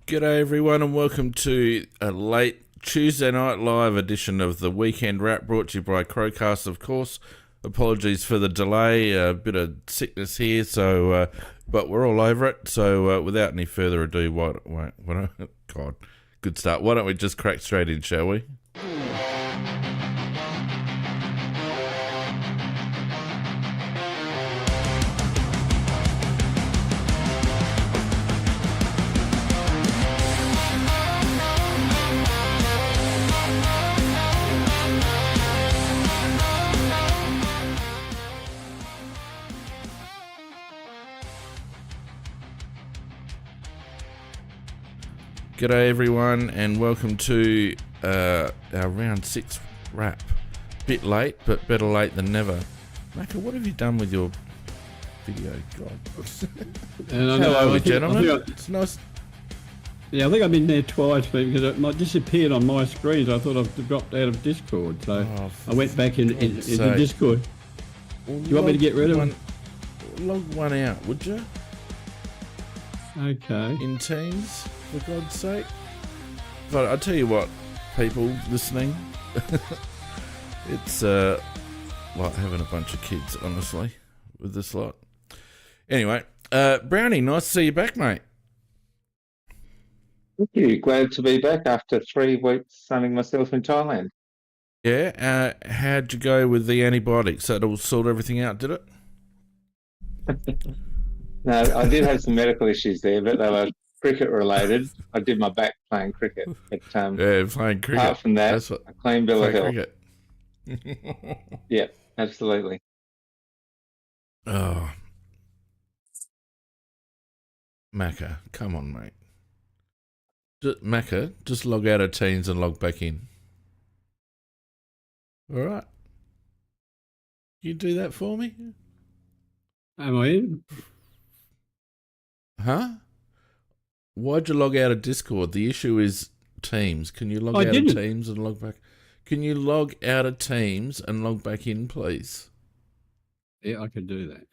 G'day everyone and welcome to a late Tuesday night live edition of the Weekend Wrap, brought to you by Crowcast, of course. Apologies for the delay, a bit of sickness here, but we're all over it. So without any further ado, God, good start. Why don't we just crack straight in, shall we? G'day everyone and welcome to our round 6 wrap. Bit late, but better late than never. Maka, what have you done with your video? God. Hello, gentlemen. It's nice. Yeah, I think I've been there twice, but because it disappeared on my screen, so I thought I've dropped out of Discord. So I went back into Discord. Do you want me to get rid of one? Log one out, would you? Okay. In Teams, for God's sake. But I'll tell you what, people listening, it's like having a bunch of kids, honestly, with this lot. Anyway, Brownie, nice to see you back, mate. Thank you. Glad to be back after 3 weeks sunning myself in Thailand. Yeah, how'd you go with the antibiotics? That'll sort everything out, did it? No, I did have some medical issues there, but they were cricket related. I did my back playing cricket. But, yeah, playing cricket. Apart from that, a clean bill of health. Yeah, absolutely. Oh, Macca, come on, mate. Macca, just log out of Teams and log back in. All right. You do that for me? Am I in? Huh? Why'd you log out of Discord? The issue is Teams. Can you log out of Teams and log back? Can you log out of Teams and log back in, please? Yeah, I can do that.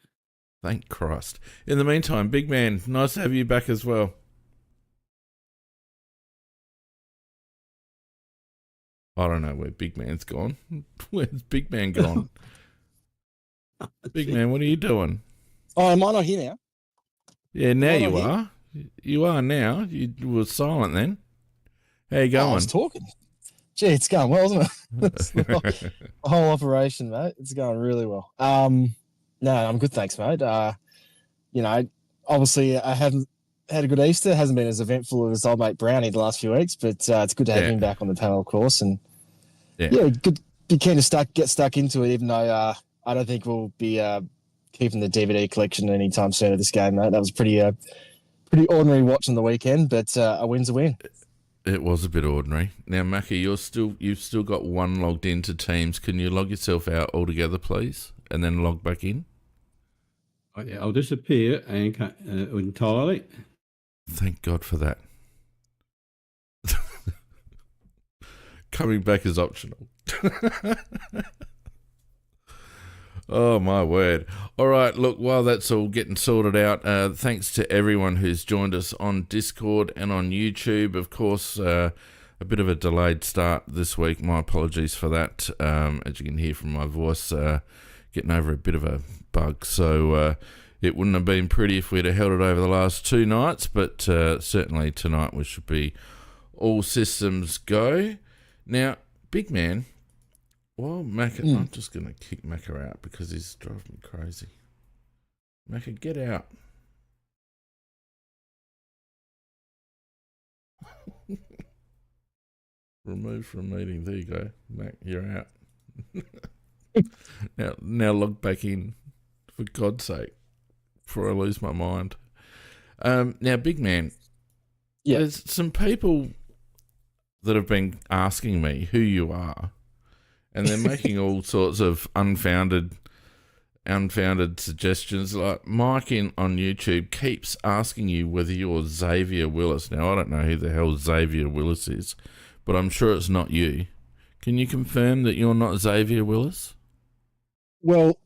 Thank Christ. In the meantime, Big Man, nice to have you back as well. I don't know where Big Man's gone. Where's Big Man gone? Big Man, what are you doing? Oh, am I not here now? Yeah, now you are. You are now. You were silent then. How you going? I was talking. Gee, it's going well, isn't it? It's the whole operation, mate. It's going really well. No, I'm good, thanks, mate. You know, obviously I haven't had a good Easter. It hasn't been as eventful as old mate Brownie the last few weeks, but it's good to have him back on the panel, of course. And good. Be keen to get stuck into it, even though I don't think we'll be keeping the DVD collection anytime soon of this game, mate. That was pretty ordinary watch on the weekend, but a win's a win. It was a bit ordinary. Now, Mackie, you've still got one logged into Teams. Can you log yourself out altogether, please, and then log back in? Oh, yeah, I'll disappear entirely. Thank God for that. Coming back is optional. Oh, my word. All right, look, while that's all getting sorted out, thanks to everyone who's joined us on Discord and on YouTube. Of course, a bit of a delayed start this week. My apologies for that. As you can hear from my voice, getting over a bit of a bug. So it wouldn't have been pretty if we'd have held it over the last 2 nights, but certainly tonight we should be all systems go. Now, Big Man... Well, Macca, I'm just going to kick Macca out because he's driving me crazy. Macca, get out. Removed from meeting. There you go. Mac, you're out. now log back in, for God's sake, before I lose my mind. Now, Big Man, there's some people that have been asking me who you are. And they're making all sorts of unfounded suggestions. Like Mike on YouTube keeps asking you whether you're Xavier Willis. Now, I don't know who the hell Xavier Willis is, but I'm sure it's not you. Can you confirm that you're not Xavier Willis? Well,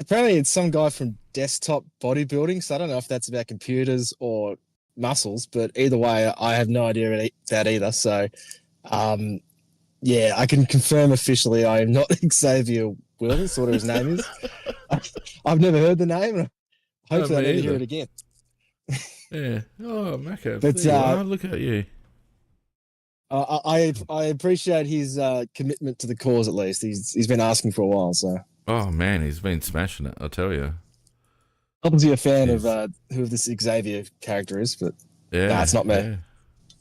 apparently it's some guy from Desktop Bodybuilding, so I don't know if that's about computers or muscles, but either way, I have no idea that either. So, yeah, I can confirm officially I am not Xavier Wills, what his name is. I've never heard the name. Hopefully, I never hear it again. Yeah. Oh, Macca. But There you are. Look at you. I appreciate his commitment to the cause. At least he's been asking for a while. So. Oh man, he's been smashing it. I'll tell you. Obviously a fan of who this Xavier character is, but yeah, it's not me. Yeah.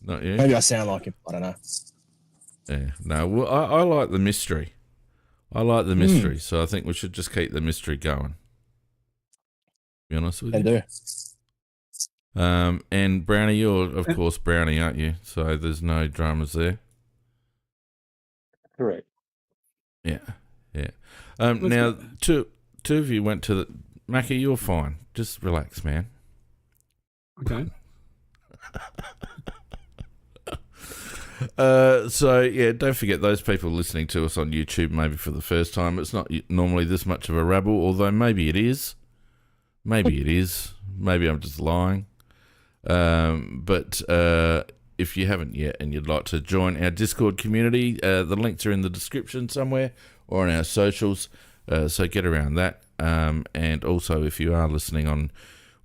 Not you. Maybe I sound like him. I don't know. Yeah. No. Well, I like the mystery. So I think we should just keep the mystery going. To be honest with you. do. And Brownie, you're of course Brownie, aren't you? So there's no dramas there. Correct. Yeah. Now two of you went to the Mackie. You're fine. Just relax, man. Okay. So yeah, don't forget those people listening to us on YouTube maybe for the first time. It's not normally this much of a rabble, although maybe it is. Maybe it is. Maybe I'm just lying. But if you haven't yet and you'd like to join our Discord community, the links are in the description somewhere or on our socials. So get around that. And also, if you are listening on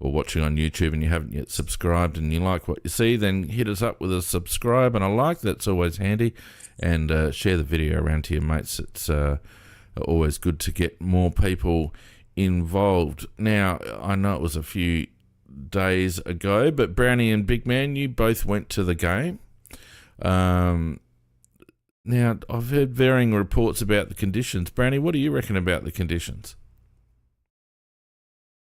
or watching on YouTube and you haven't yet subscribed and you like what you see, then hit us up with a subscribe and a like. That's always handy. And share the video around to your mates. It's always good to get more people involved. Now, I know it was a few days ago, but Brownie and BIGMAN, you both went to the game. Now, I've heard varying reports about the conditions. Brownie, what do you reckon about the conditions?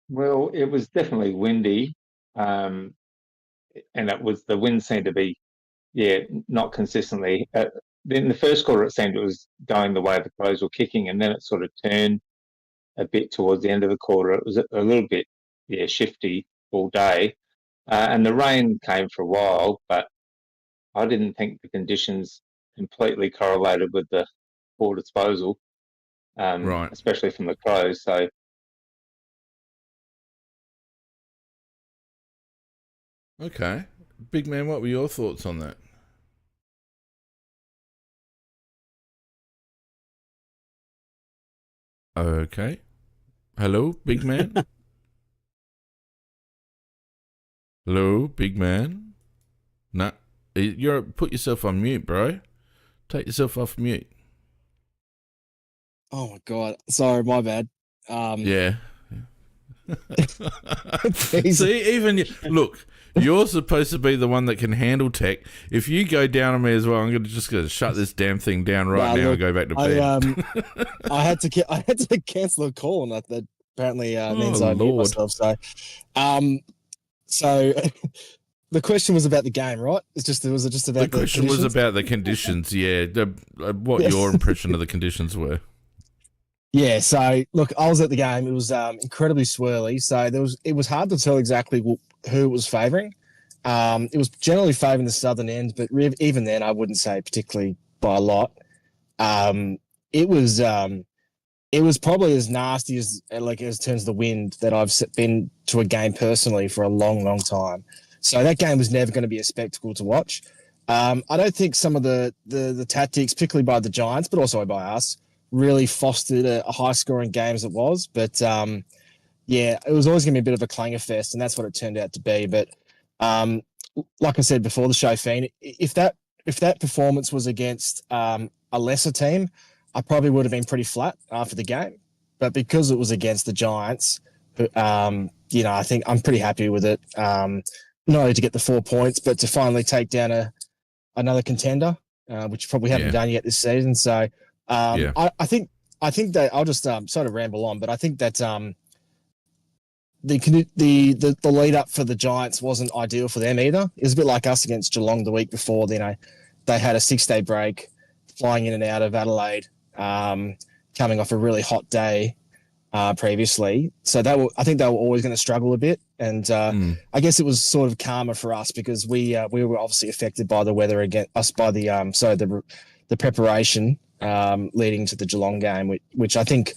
Well, it was definitely windy, and the wind seemed to be, not consistently. In the first quarter, it seemed it was going the way the Crows were kicking, and then it sort of turned a bit towards the end of the quarter. It was a little bit, shifty all day, and the rain came for a while, but I didn't think the conditions completely correlated with the ball disposal, Right. especially from the Crows. So. Okay. BIGMAN, what were your thoughts on that? Okay. Hello, BIGMAN? Hello, BIGMAN? Nah, you're put yourself on mute, bro. Take yourself off mute. Oh my god! Sorry, my bad. Yeah. See, even look, you're supposed to be the one that can handle tech. If you go down on me as well, I'm going to shut this damn thing down right now and go back to bed. I had to cancel a call, and that apparently means I mute myself. So, so the question was about the game, right? Was it just about the question was about the conditions? Yeah, what your impression of the conditions were? Yeah, so look, I was at the game. It was incredibly swirly, so it was hard to tell exactly who it was favouring. It was generally favouring the southern end, but even then, I wouldn't say particularly by a lot. It was probably as nasty as terms of the wind that I've been to a game personally for a long, long time. So that game was never going to be a spectacle to watch. I don't think some of the tactics, particularly by the Giants, but also by us, really fostered a high-scoring game as it was. But, it was always going to be a bit of a clanger fest, and that's what it turned out to be. But like I said before the show, Fiend, if that performance was against a lesser team, I probably would have been pretty flat after the game. But because it was against the Giants, I think I'm pretty happy with it. Not only to get the 4 points, but to finally take down another contender, which probably haven't done yet this season. So I think that I'll just sort of ramble on, but I think that the lead up for the Giants wasn't ideal for them either. It was a bit like us against Geelong the week before. They had a 6-day break, flying in and out of Adelaide, coming off a really hot day previously. So I think they were always going to struggle a bit. And I guess it was sort of calmer for us because we were obviously affected by the weather against us by the preparation leading to the Geelong game, which I think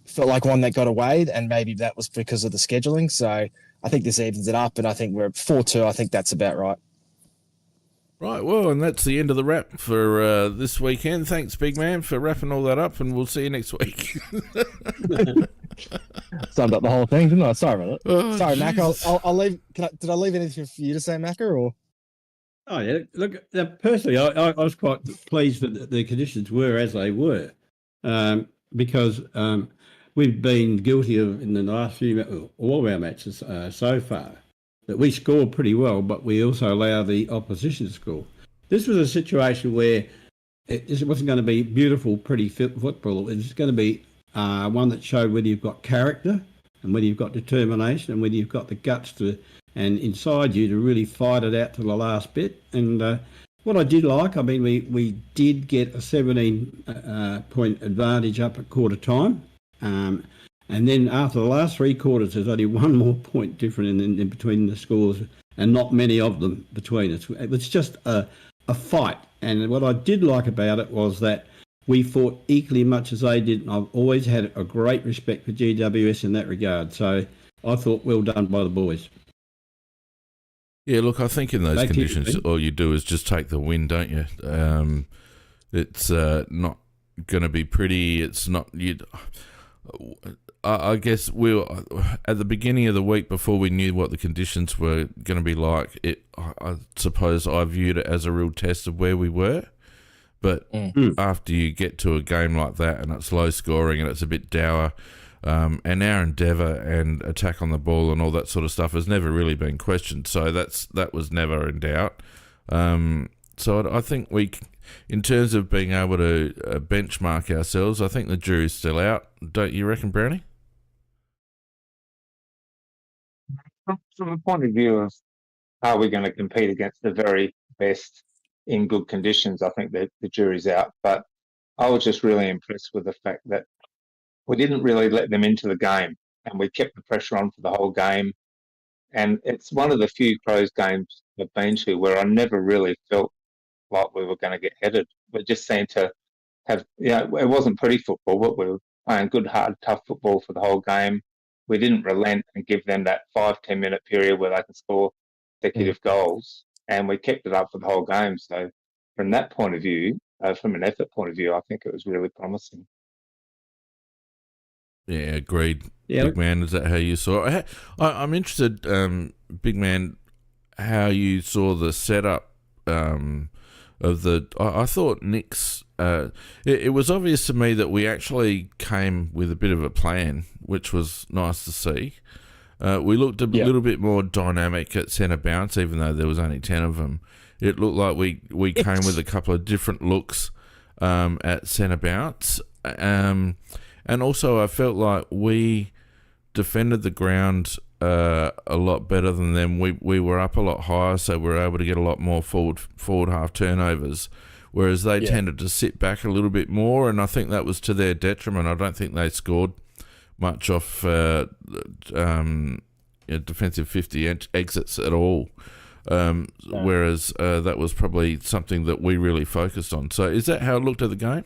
felt like one that got away, and maybe that was because of the scheduling. So I think this evens it up, and I think we're at 4-2. I think that's about right. Right, well, and that's the end of the wrap for this weekend. Thanks, big man, for wrapping all that up, and we'll see you next week. Summed up the whole thing, didn't I? Sorry about that. Oh, Sorry, Mac. I'll leave. Did I leave anything for you to say, Macca, or? Oh yeah, look. Personally, I was quite pleased that the conditions were as they were, because we've been guilty of in the last all of our matches so far that we score pretty well, but we also allow the opposition to score. This was a situation where it wasn't going to be beautiful, pretty football. It was going to be one that showed whether you've got character and whether you've got determination and whether you've got the guts to and inside you to really fight it out to the last bit. And what I did like, I mean, we did get a 17-point advantage up at quarter time. And then after the last 3 quarters, there's only one more point different in between the scores and not many of them between us. It was just a fight. And what I did like about it was that we fought equally much as they did. And I've always had a great respect for GWS in that regard. So I thought well done by the boys. Yeah, look, I think in those conditions, all you do is just take the win, don't you? It's not going to be pretty. It's not... I guess at the beginning of the week, before we knew what the conditions were going to be like, I suppose I viewed it as a real test of where we were. But after you get to a game like that and it's low scoring and it's a bit dour, and our endeavour and attack on the ball and all that sort of stuff has never really been questioned. So that was never in doubt. So I think in terms of being able to benchmark ourselves, I think the jury's still out. Don't you reckon, Brownie? From the point of view of are we going to compete against the very best in good conditions, I think that the jury's out. But I was just really impressed with the fact that we didn't really let them into the game, and we kept the pressure on for the whole game. And it's one of the few Crows games I've been to where I never really felt like we were going to get headed. We just seemed to have, it wasn't pretty football, but we were playing good, hard, tough football for the whole game. We didn't relent and give them that 5-10 minute period where they can score consecutive goals, and we kept it up for the whole game. So from that point of view, from an effort point of view, I think it was really promising. Yeah, agreed. Yeah. Big man, is that how you saw it? I'm interested, big man, how you saw the setup of the... I thought Nick's... it was obvious to me that we actually came with a bit of a plan, which was nice to see. We looked a little bit more dynamic at centre bounce, even though there was only 10 of them. It looked like we came with a couple of different looks at centre bounce. And also I felt like we defended the ground a lot better than them. We were up a lot higher, so we were able to get a lot more forward half turnovers, whereas they tended to sit back a little bit more, and I think that was to their detriment. I don't think they scored much off defensive 50 exits at all, whereas that was probably something that we really focused on. So is that how it looked at the game?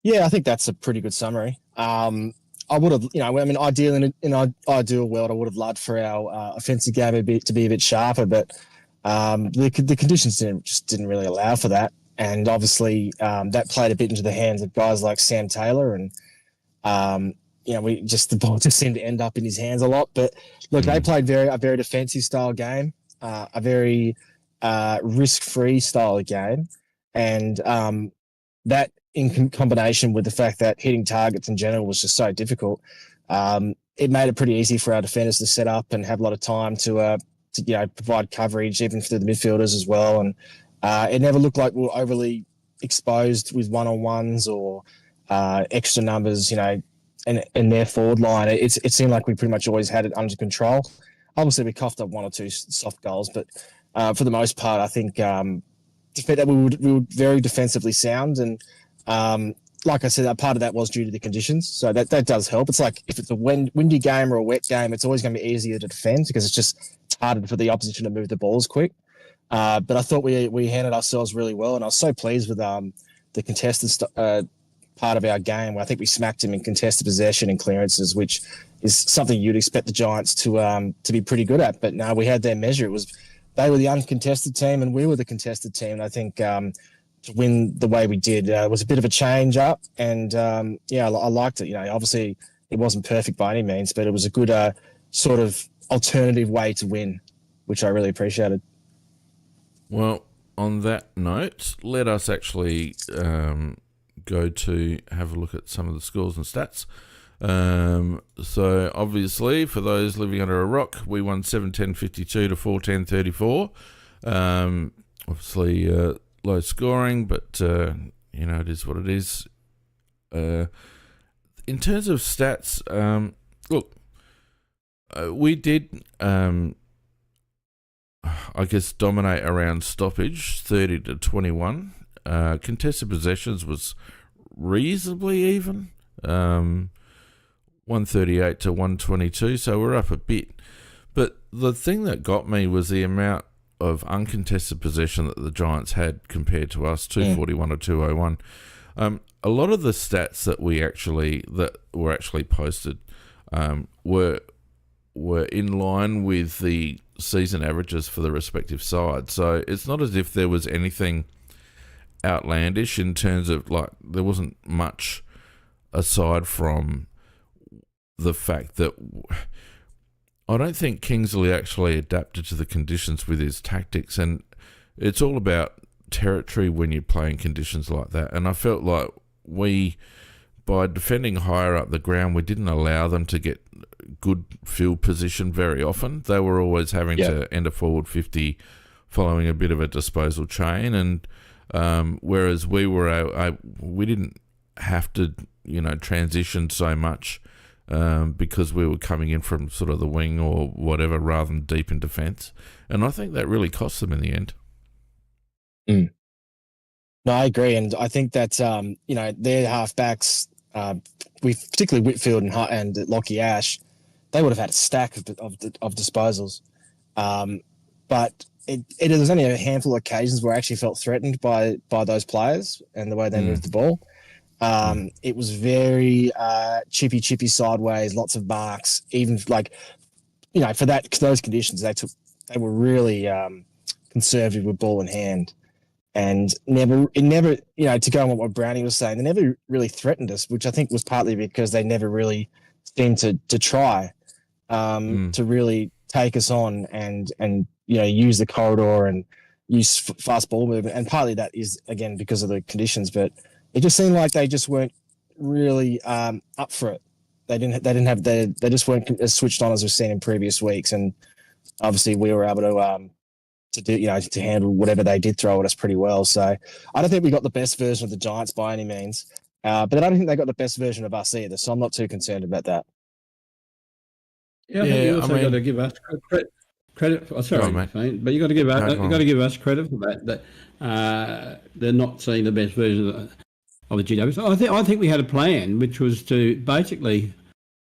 Yeah, I think that's a pretty good summary. I would have, ideally in an ideal world, I would have loved for our offensive game to be a bit sharper, but the conditions didn't really allow for that. And obviously that played a bit into the hands of guys like Sam Taylor, and the ball just seemed to end up in his hands a lot. But look, they played a very defensive style game, a very risk-free style of game, and that in combination with the fact that hitting targets in general was just so difficult, it made it pretty easy for our defenders to set up and have a lot of time to provide coverage, even for the midfielders as well. And it never looked like we were overly exposed with one-on-ones or extra numbers, in their forward line. It seemed like we pretty much always had it under control. Obviously, we coughed up 1 or 2 soft goals, but for the most part, I think that we were very defensively sound. And like I said, a part of that was due to the conditions, so that does help. It's like if it's a windy game or a wet game, it's always going to be easier to defend because it's harder for the opposition to move the balls quick. But I thought we handled ourselves really well, and I was so pleased with the contested part of our game. I think we smacked them in contested possession and clearances, which is something you'd expect the Giants to be pretty good at. But no, we had their measure. They were the uncontested team and we were the contested team. And I think to win the way we did was a bit of a change up. And I liked it. Obviously it wasn't perfect by any means, but it was a good sort of alternative way to win, which I really appreciated. Well, on that note, let us actually go to have a look at some of the scores and stats. So obviously, for those living under a rock, we won 7-10-52 to 4-10-34. Obviously, low scoring, but it is what it is. In terms of stats, look, we did, I guess, dominate around stoppage, 30-21. Contested possessions was reasonably even, 138 to 122, so we're up a bit. But the thing that got me was the amount of uncontested possession that the Giants had compared to us, 241 to 201. A lot of the stats that were actually posted were in line with the season averages for the respective sides. So it's not as if there was anything outlandish in terms of, like, there wasn't much aside from the fact that I don't think Kingsley actually adapted to the conditions with his tactics, and it's all about territory when you're playing conditions like that. And I felt like by defending higher up the ground, we didn't allow them to get good field position very often. They were always having to end a forward 50 following a bit of a disposal chain, and whereas we didn't have to transition so much because we were coming in from sort of the wing or whatever rather than deep in defence. And I think that really cost them in the end. No, I agree. And I think that, their halfbacks, particularly Whitfield and Lockie Ash, they would have had a stack of disposals. But it was only a handful of occasions where I actually felt threatened by those players and the way they moved the ball. It was very chippy sideways, lots of marks. Even for those conditions, they were really conservative with ball in hand, and never to go on what Brownie was saying, they never really threatened us, which I think was partly because they never really seemed to try to really take us on and use the corridor and use fast ball movement, and partly that is again because of the conditions, but it just seemed like they just weren't really up for it. They just weren't as switched on as we've seen in previous weeks, and obviously we were able to handle whatever they did throw at us pretty well. So I don't think we got the best version of the Giants by any means, but I don't think they got the best version of us either. So I'm not too concerned about that. Yeah, I think you also got to give us credit. Sorry, mate, but you got to give us credit for that. That they're not seeing the best version of the GWS. I think we had a plan, which was to basically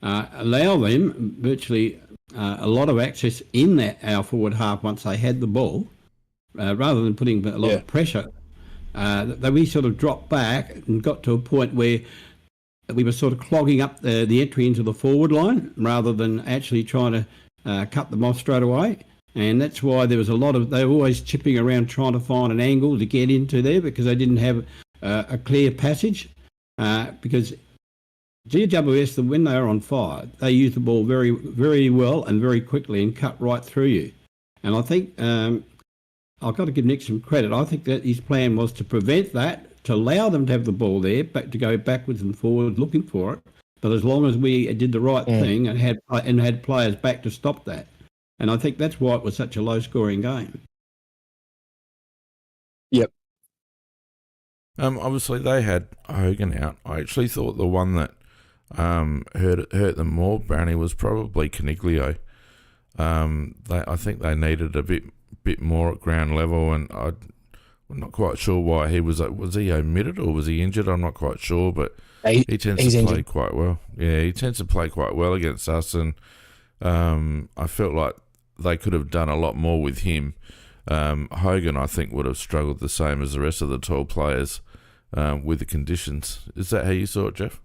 allow them virtually a lot of access in our forward half once they had the ball, rather than putting a lot of pressure. That we sort of dropped back and got to a point where we were sort of clogging up the entry into the forward line rather than actually trying to cut them off straight away. And that's why there was they were always chipping around trying to find an angle to get into there because they didn't have a clear passage. Because GWS, when they are on fire, they use the ball very, very well and very quickly and cut right through you. And I think I've got to give Nick some credit. I think that his plan was to prevent that, to allow them to have the ball there, but to go backwards and forward looking for it. But as long as we did the right thing and had players back to stop that. And I think that's why it was such a low-scoring game. Yep. Obviously, they had Hogan out. I actually thought the one that hurt them more, Brownie, was probably Caniglio. I think they needed a bit more at ground level, and I'm not quite sure why he was he omitted or was he injured? I'm not quite sure, but he tends to play quite well. Yeah, he tends to play quite well against us, and I felt like they could have done a lot more with him. Hogan, I think, would have struggled the same as the rest of the tall players with the conditions. Is that how you saw it, Jeff?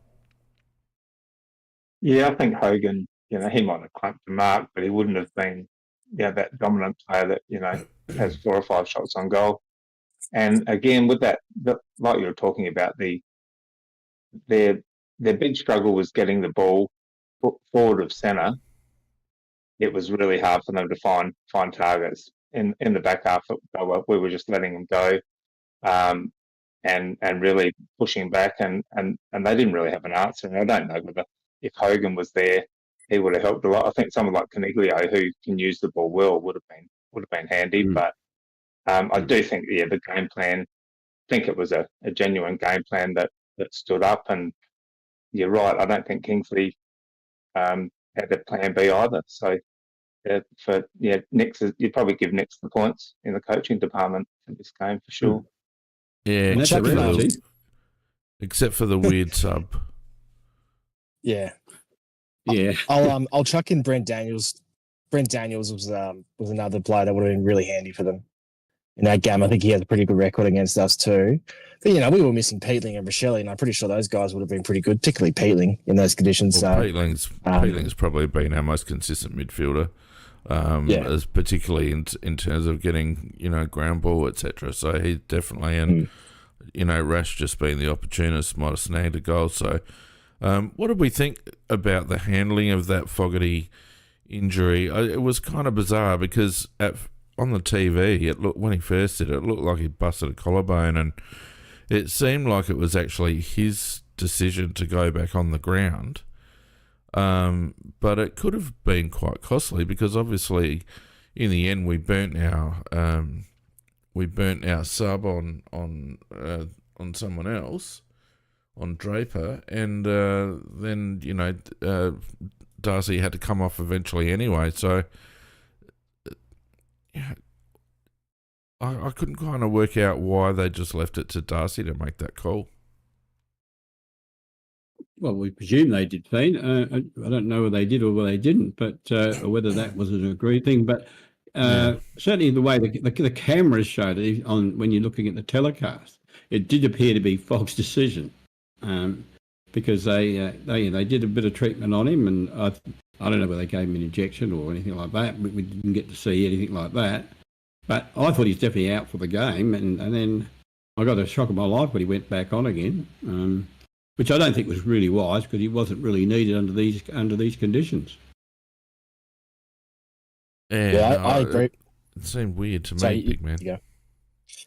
Yeah, I think Hogan, he might have clamped the mark, but he wouldn't have been, that dominant player that, has 4 or 5 shots on goal. And again, with that, like you were talking about, their big struggle was getting the ball forward of centre. It was really hard for them to find targets in the back half. We were just letting them go, and really pushing back, and they didn't really have an answer. And I don't know whether if Hogan was there, he would have helped a lot. I think someone like Coniglio, who can use the ball well, would have been handy. But I do think, the game plan. I think it was a genuine game plan that stood up. And you're right. I don't think Kingsley had a plan B either. So Nix, you'd probably give Nix the points in the coaching department for this game for sure. Yeah, And except for the weird sub. Yeah. Yeah. I'll chuck in Brent Daniels. Brent Daniels was another player that would have been really handy for them in that game. I think he has a pretty good record against us too. But we were missing Peatling and Rochelle, and I'm pretty sure those guys would have been pretty good, particularly Peatling in those conditions. Well, Peatling's probably been our most consistent midfielder, as particularly in terms of getting ground ball, etc. So he definitely, and Rash just being the opportunist might have snagged a goal. So what did we think about the handling of that Fogarty injury? It was kind of bizarre because on the TV, when he first did it, it looked like he busted a collarbone, and it seemed like it was actually his decision to go back on the ground. But it could have been quite costly because obviously, in the end, we burnt our sub on someone else, on Draper, and then Darcy had to come off eventually anyway. So I couldn't kind of work out why they just left it to Darcy to make that call. Well, we presume they did, Fane. I don't know whether they did or whether they didn't, but or whether that was an agreed thing. But certainly the way the cameras showed it on when you're looking at the telecast, it did appear to be Fogg's decision, because they did a bit of treatment on him, and I don't know whether they gave him an injection or anything like that. We didn't get to see anything like that. But I thought he's definitely out for the game, and then I got a shock of my life when he went back on again, which I don't think was really wise because he wasn't really needed under these conditions. Yeah, I agree. It seemed weird to me, big man.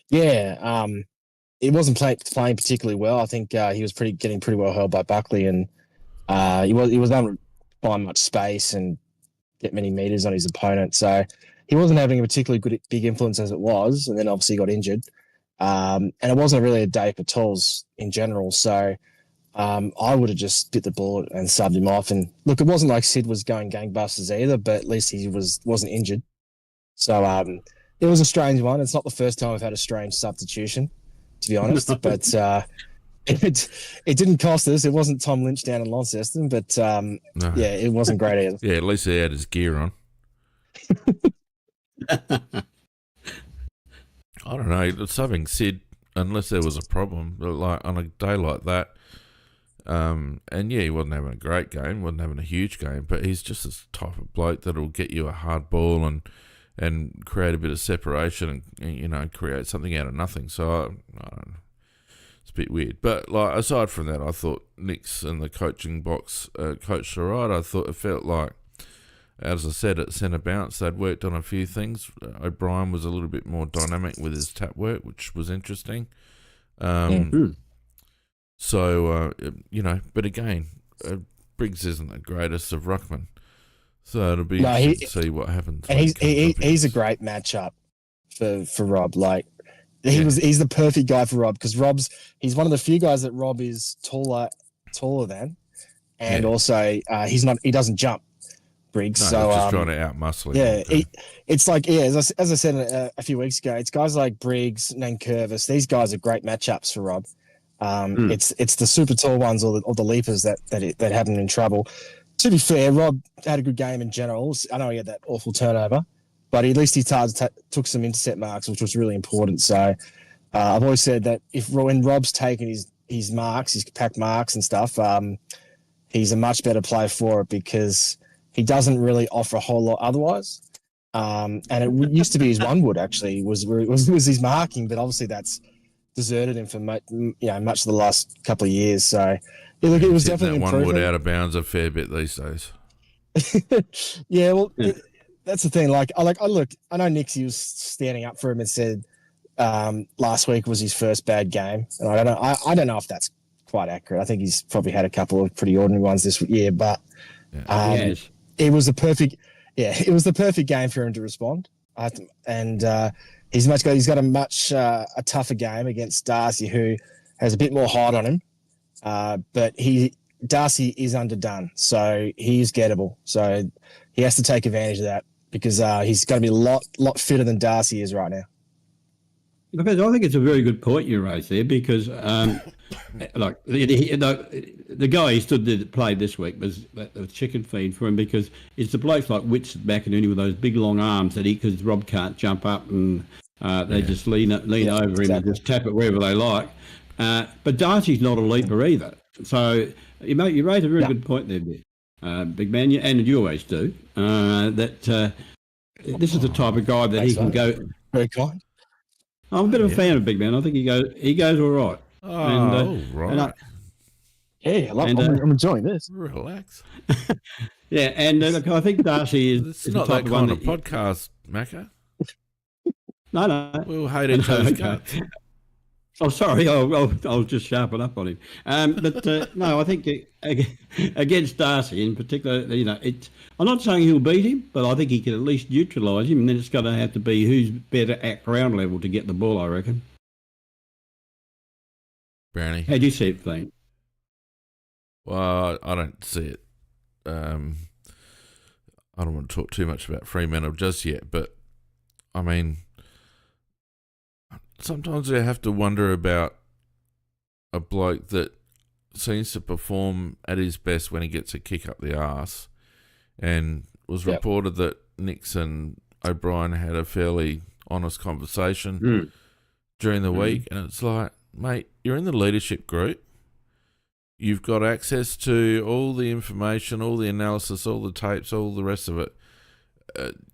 Yeah, he wasn't playing particularly well. I think he was getting pretty well held by Buckley, and he was able to find much space and get many meters on his opponent. So he wasn't having a particularly big influence as it was, and then obviously got injured. And it wasn't really a day for tools in general. So I would have just bit the bullet and subbed him off. And look, it wasn't like Sid was going gangbusters either, but at least he wasn't injured. So it was a strange one. It's not the first time I've had a strange substitution, to be honest. But it didn't cost us. It wasn't Tom Lynch down in Launceston, but No. yeah, it wasn't great either. Yeah, at least he had his gear on. I don't know. Subbing Sid, unless there was a problem, like on a day like that, and yeah, he wasn't having a great game, wasn't having a huge game, but he's just this type of bloke that'll get you a hard ball and create a bit of separation and create something out of nothing. So I don't know. It's a bit weird. But like aside from that, I thought Nix and the coaching box coached all right. I thought it felt like, as I said, at centre bounce, they'd worked on a few things. O'Brien was a little bit more dynamic with his tap work, which was interesting. So, but again, Briggs isn't the greatest of Ruckman. So it'll be interesting to see what happens. And he's a great matchup for Rob. Like, he's the perfect guy for Rob because he's one of the few guys that Rob is taller than, and also he doesn't jump. Briggs. No, so he's just trying to outmuscle him. Yeah, it's like as I said a few weeks ago, it's guys like Briggs, Nankervis. These guys are great matchups for Rob. It's the super tall ones or the leapers that have him in trouble. To be fair, Rob had a good game in general. I know he had that awful turnover, but at least he took some intercept marks, which was really important. So I've always said that when Rob's taken his marks, his pack marks and stuff, he's a much better player for it because he doesn't really offer a whole lot otherwise. And it used to be his one wood actually was his marking, but obviously that's deserted him for much of the last couple of years. So yeah, look, it was definitely that an one wood improvement. out of bounds a fair bit these days. Yeah, well, that's the thing. I know Nixie was standing up for him and said last week was his first bad game, and I don't know if that's quite accurate. I think he's probably had a couple of pretty ordinary ones this year, but it was the perfect game for him to respond. He's got a much a tougher game against Darcy, who has a bit more height on him, but Darcy is underdone, so he's gettable. So he has to take advantage of that because he's going to be a lot fitter than Darcy is right now. Because I think it's a very good point you raised there because, like, the guy he stood there that played this week was a chicken feed for him because it's the blokes like Witts back and with those big long arms that because Rob can't jump up and they just lean over him and just tap it wherever they like. But Darcy's not a leaper either. So you raise a very good point there, big man, and you always do, that this is the type of guy that he can go. Very kind. I'm a bit of a fan of Big Man. I think he goes all right. Right. I'm enjoying this. Relax. Yeah, and look, I think Darcy is. It's not that kind of podcast, Macca. No. We'll hate each other's guts. Oh, sorry. I'll just sharpen up on him. But no, I think against Darcy in particular, I'm not saying he'll beat him, but I think he can at least neutralise him, and then it's going to have to be who's better at ground level to get the ball, I reckon. Brownie. How do you see it, Frank? Well, I don't see it. I don't want to talk too much about Fremantle just yet, but I mean, sometimes I have to wonder about a bloke that seems to perform at his best when he gets a kick up the arse, and was reported that Nix and O'Brien had a fairly honest conversation during the week, and it's like, mate, you're in the leadership group. You've got access to all the information, all the analysis, all the tapes, all the rest of it.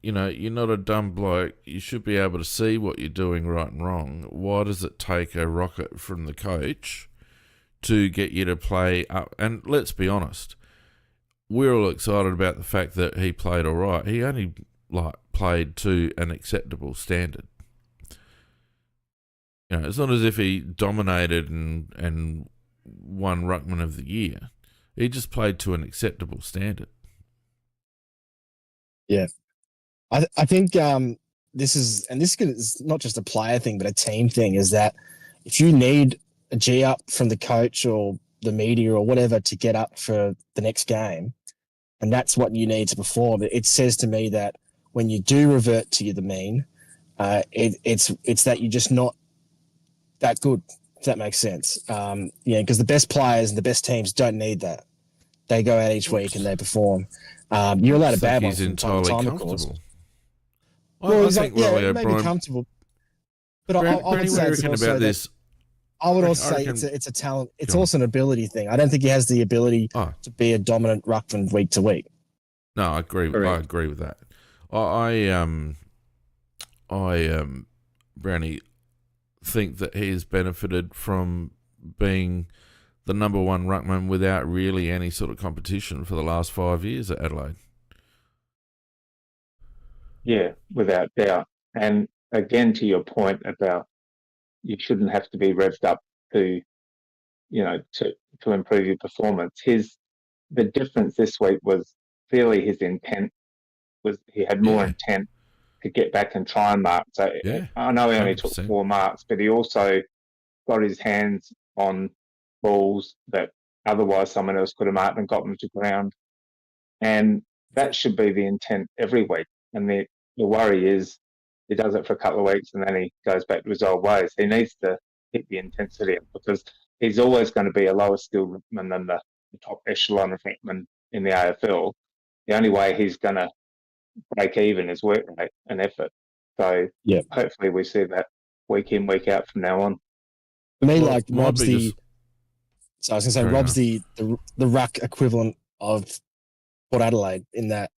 You're not a dumb bloke. You should be able to see what you're doing right and wrong. Why does it take a rocket from the coach to get you to play up? And let's be honest, we're all excited about the fact that he played all right. He only played to an acceptable standard. It's not as if he dominated and won Ruckman of the Year. He just played to an acceptable standard. Yeah. I think this is not just a player thing, but a team thing, is that if you need a G up from the coach or the media or whatever to get up for the next game, and that's what you need to perform, it says to me that when you do revert to the mean, it's that you're just not that good, if that makes sense. Because the best players and the best teams don't need that. They go out each week and they perform. You're allowed a bad one from time to time, of course. Well, I think maybe comfortable. But I would say it's also about this. I would also say it's a talent. It's also an ability thing. I don't think he has the ability to be a dominant ruckman week to week. No, I agree. I agree with that. Brownie, think that he has benefited from being the number one ruckman without really any sort of competition for the last 5 years at Adelaide. Yeah, without doubt. And again, to your point about you shouldn't have to be revved up to improve your performance. The difference this week was clearly his intent was he had more intent to get back and try and mark. So I know he only 100%. Took 4 marks, but he also got his hands on balls that otherwise someone else could have marked and got them to ground. And that should be the intent every week. And the worry is he does it for a couple of weeks and then he goes back to his old ways. He needs to hit the intensity up because he's always going to be a lower skilled ruckman than the top echelon of ruckman in the AFL. The only way he's going to break even is work rate and effort. So hopefully we see that week in, week out from now on. For me, Well, like my Rob's biggest- So I was going to say Fair Rob's enough. the Ruck equivalent of Port Adelaide in that,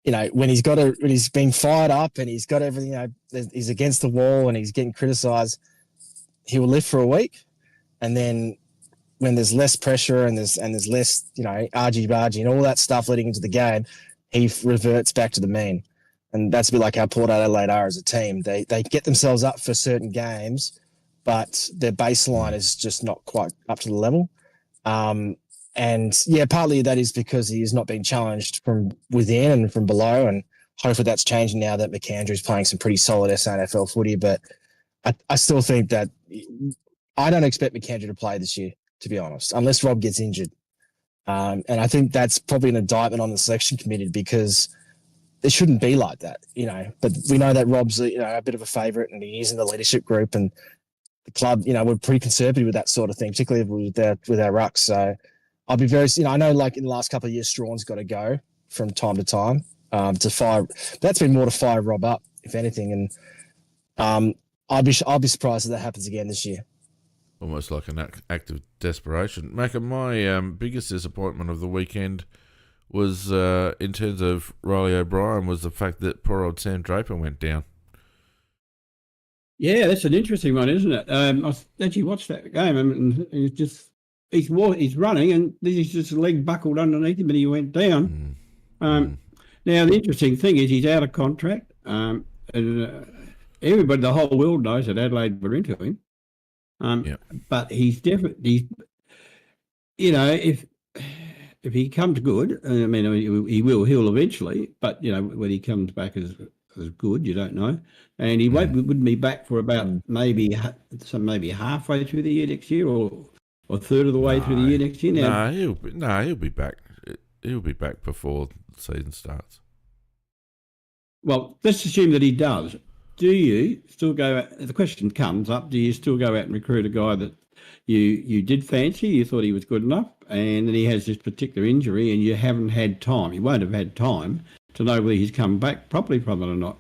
when he's being fired up and he's got everything, he's against the wall and he's getting criticised, he will lift for a week, and then when there's less pressure and there's less, argy-bargy and all that stuff leading into the game, he reverts back to the mean. And that's a bit like how Port Adelaide are as a team. They get themselves up for certain games, but their baseline is just not quite up to the level. And yeah, partly that is because he is not being challenged from within and from below. And hopefully that's changing now that McAndrew's playing some pretty solid SANFL footy. But I still think that I don't expect McAndrew to play this year, to be honest, unless Rob gets injured. And I think that's probably an indictment on the selection committee because it shouldn't be like that, But we know that Rob's a bit of a favourite and he is in the leadership group, and the club, we're pretty conservative with that sort of thing, particularly with our rucks. So I'll be very, I know like in the last couple of years, Strawn's got to go from time to time to fire. That's been more to fire Rob up, if anything. And I'll be surprised if that happens again this year. Almost like an act of desperation. Macca, my biggest disappointment of the weekend was, in terms of Riley O'Brien, was the fact that poor old Sam Draper went down. Yeah, that's an interesting one, isn't it? I actually watched that game, and he's running, and he's just leg buckled underneath him, and he went down. Now the interesting thing is he's out of contract, and everybody, the whole world knows that Adelaide were into him. But he's definitely, if he comes good, I mean, he'll eventually, but when he comes back as good, you don't know, and he wouldn't be back for about maybe halfway through the year next year, or a third of the way through the year next year. Now, he'll be back. He'll be back before the season starts. Well, let's assume that he does. Do you still go out? The question comes up, do you still go out and recruit a guy that you did fancy, you thought he was good enough, and then he has this particular injury and you haven't had time, you won't have had time to know whether he's come back properly from it or not.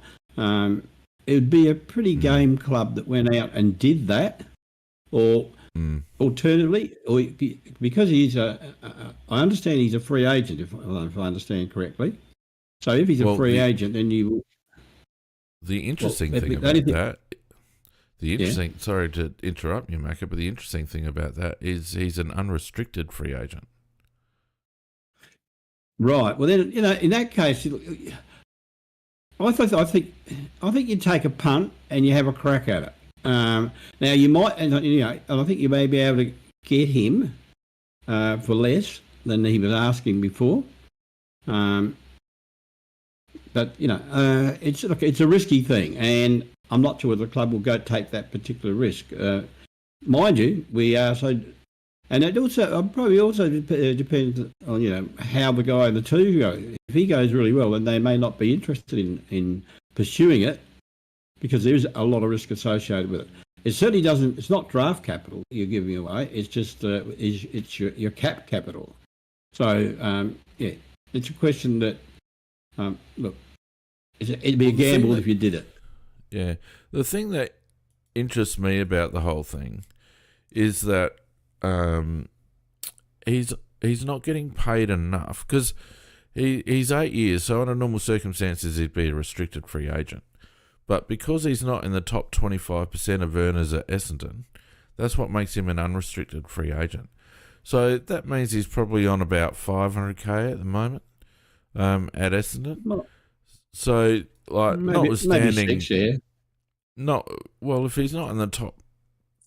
It would be a pretty game club that went out and did that, or alternatively, or because I understand he's a free agent, if I understand correctly. So if he's a free agent, then you... The interesting thing about that, sorry to interrupt you, Macca, but the interesting thing about that is he's an unrestricted free agent. Right. Well, then, in that case, I think you take a punt and you have a crack at it. Now you might, and I think you may be able to get him for less than he was asking before. But it's a risky thing, and I'm not sure whether the club will go take that particular risk. Mind you, we are so, and it also probably also depends on how the guy in the two go. If he goes really well, then they may not be interested in pursuing it because there is a lot of risk associated with it. It certainly doesn't. It's not draft capital you're giving away. It's just it's your cap capital. So it's a question that look. It'd be a gamble if you did it. Yeah. The thing that interests me about the whole thing is that he's not getting paid enough because he's 8 years, so under normal circumstances he'd be a restricted free agent. But because he's not in the top 25% of earners at Essendon, that's what makes him an unrestricted free agent. So that means he's probably on about $500K at the moment at Essendon. So, notwithstanding, maybe 6, yeah. If he's not in the top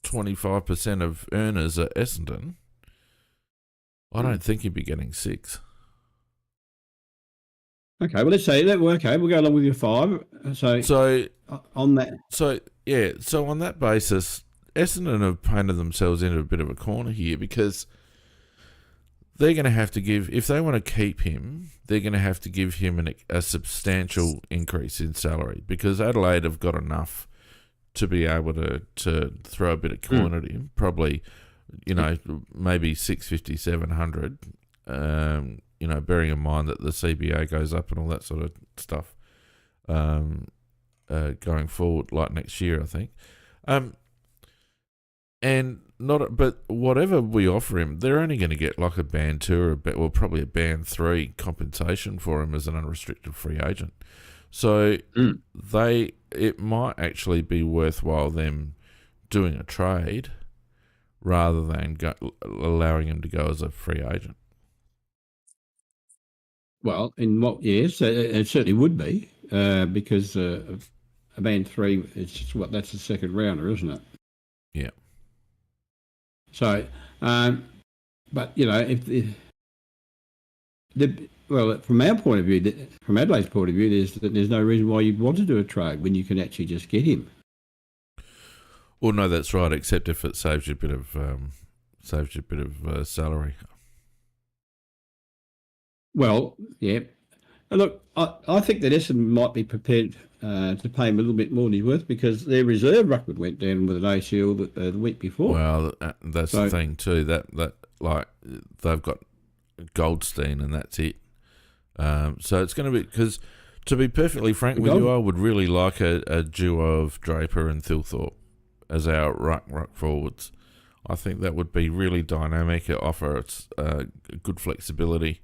25% of earners at Essendon, I don't think he'd be getting 6. Okay, well, let's say that. Okay, we'll go along with your 5. So on that. So on that basis, Essendon have painted themselves into a bit of a corner here because they're going to have to give, if they want to keep him, they're going to have to give him a substantial increase in salary because Adelaide have got enough to be able to throw a bit of coin at him. Probably, maybe 650, 700. Bearing in mind that the CBA goes up and all that sort of stuff going forward, like next year, I think. And but whatever we offer him, they're only going to get like a band 2 or probably a band 3 compensation for him as an unrestricted free agent. So it might actually be worthwhile them doing a trade rather than allowing him to go as a free agent. Well, yes, it certainly would be because a band 3, it's just that's the second rounder, isn't it? Yeah. So, but if from our point of view, from Adelaide's point of view, there's no reason why you'd want to do a trade when you can actually just get him. Well, no, that's right. Except if it saves you a bit of salary. Well, yeah. Look, I think that Essendon might be prepared to pay him a little bit more than he's worth because their reserve ruckman went down with an ACL the week before. Well, that's the thing too. That like they've got Goldstein and that's it. So it's going to be, because to be perfectly frank with you, I would really like a duo of Draper and Thilthorpe as our ruck forwards. I think that would be really dynamic. It offers good flexibility.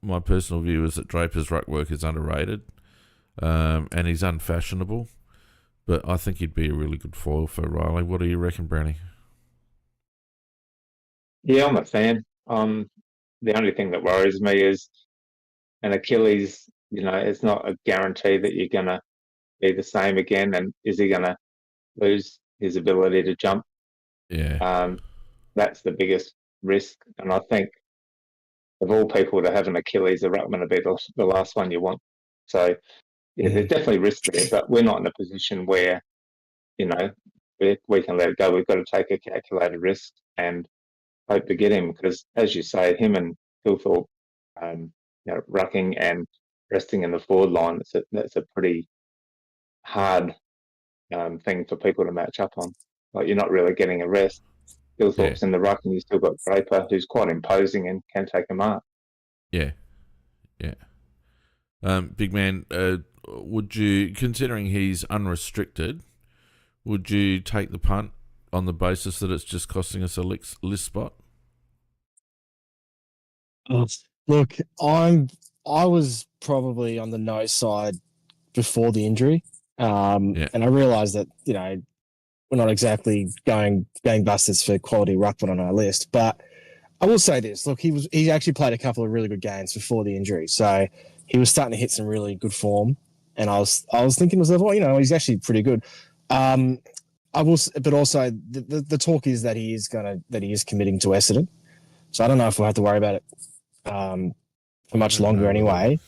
My personal view is that Draper's ruck work is underrated, and he's unfashionable. But I think he'd be a really good foil for Riley. What do you reckon, Brownie? Yeah, I'm a fan. The only thing that worries me is an Achilles. It's not a guarantee that you're going to be the same again. And is he going to lose his ability to jump? Yeah. That's the biggest risk. And I think of all people to have an Achilles, a ruckman would be the last one you want. So, there's definitely risk there, but we're not in a position where, we can let it go. We've got to take a calculated risk and hope to get him because, as you say, him and Thilthorpe, rucking and resting in the forward line, that's a pretty hard thing for people to match up on. Like, you're not really getting a rest. Thilthorpe's in the ruck and you've still got Draper, who's quite imposing and can take a mark. Yeah. Big man, would you, considering he's unrestricted, would you take the punt on the basis that it's just costing us a list spot? Look, I was probably on the no side before the injury, and I realised that we're not exactly going busters for quality ruckman on our list. But I will say this: look, he actually played a couple of really good games before the injury, so he was starting to hit some really good form. And I was thinking to myself, well, he's actually pretty good. But also the talk is that he is committing to Essendon, so I don't know if we'll have to worry about it for much longer anyway.